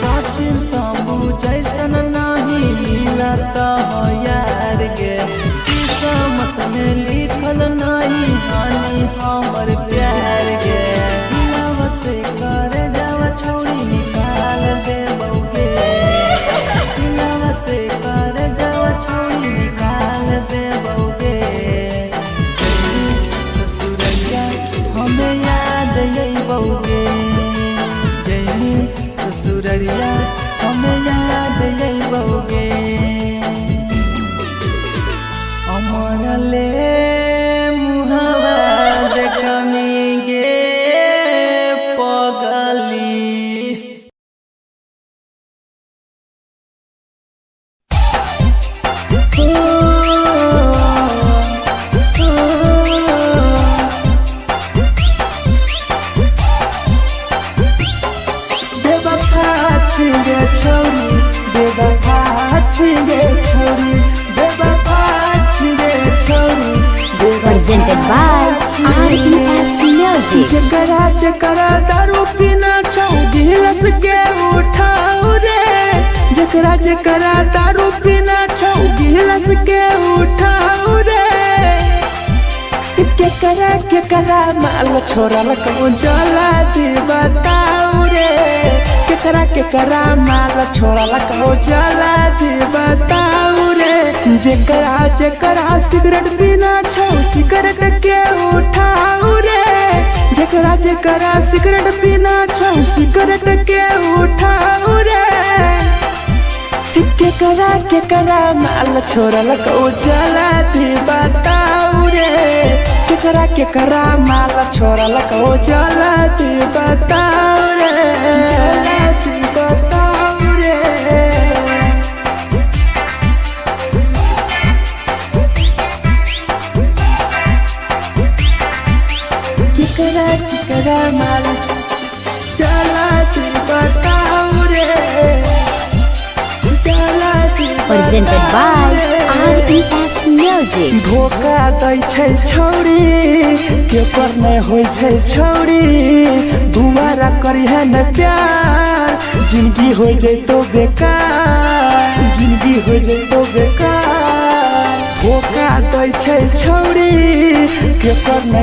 Speaker 3: सचिन शंभू जैसन नहीं मिलता हो यार गे किस्मत में लिखल नहीं हानि हमर प्यार गे दिलवा से कर जावा छौरी निकाल दे बउगे दिलवा से कर जावा छौरी निकाल दे बउगे जैनी ससुरैया हमें याद यही बउगे जैनी ससुरैया हमें याद यही बउगे अमर ले मुहावा देखमी गे पगली
Speaker 2: बेवफा छिगे छोरी बेवफा छिगे छोरी बेवफा छिगे छोरी
Speaker 1: Presented by RES Music.
Speaker 2: जकरा जकरा दारू पीना छौ गिलास के उठाऊ रे जकरा जकरा दारू पीना छौ गिलास के उठाऊ रे केकरा केकरा माल छोरा लको जला दी बताऊ रे केकरा केकरा माल छोरा लको जला दी बताऊ रे जेकरा जेकरा सिगरेट पीना छौ सिगरेट के उठाऊ रे जेकरा जेकरा सिगरेट पीना छौ सिगरेट के उठाऊ रे केकरा केकरा माल छोरा लको जला दी बताऊ रे केकरा केकरा माल छोरा लको जला दी बताऊ रे जला दी बताऊ रे केकरा केकरा माल जला दी बताऊ रे जला दी
Speaker 1: Presented by RES Music.
Speaker 2: धोखा दै छै छौरी के पर नै होइ छै छौरी दुबारा करिहे न प्यार जिंदगी हो जैतो बेकार जिंदगी हो जैतो बेकार धोखा दै छै छौरी के पर नै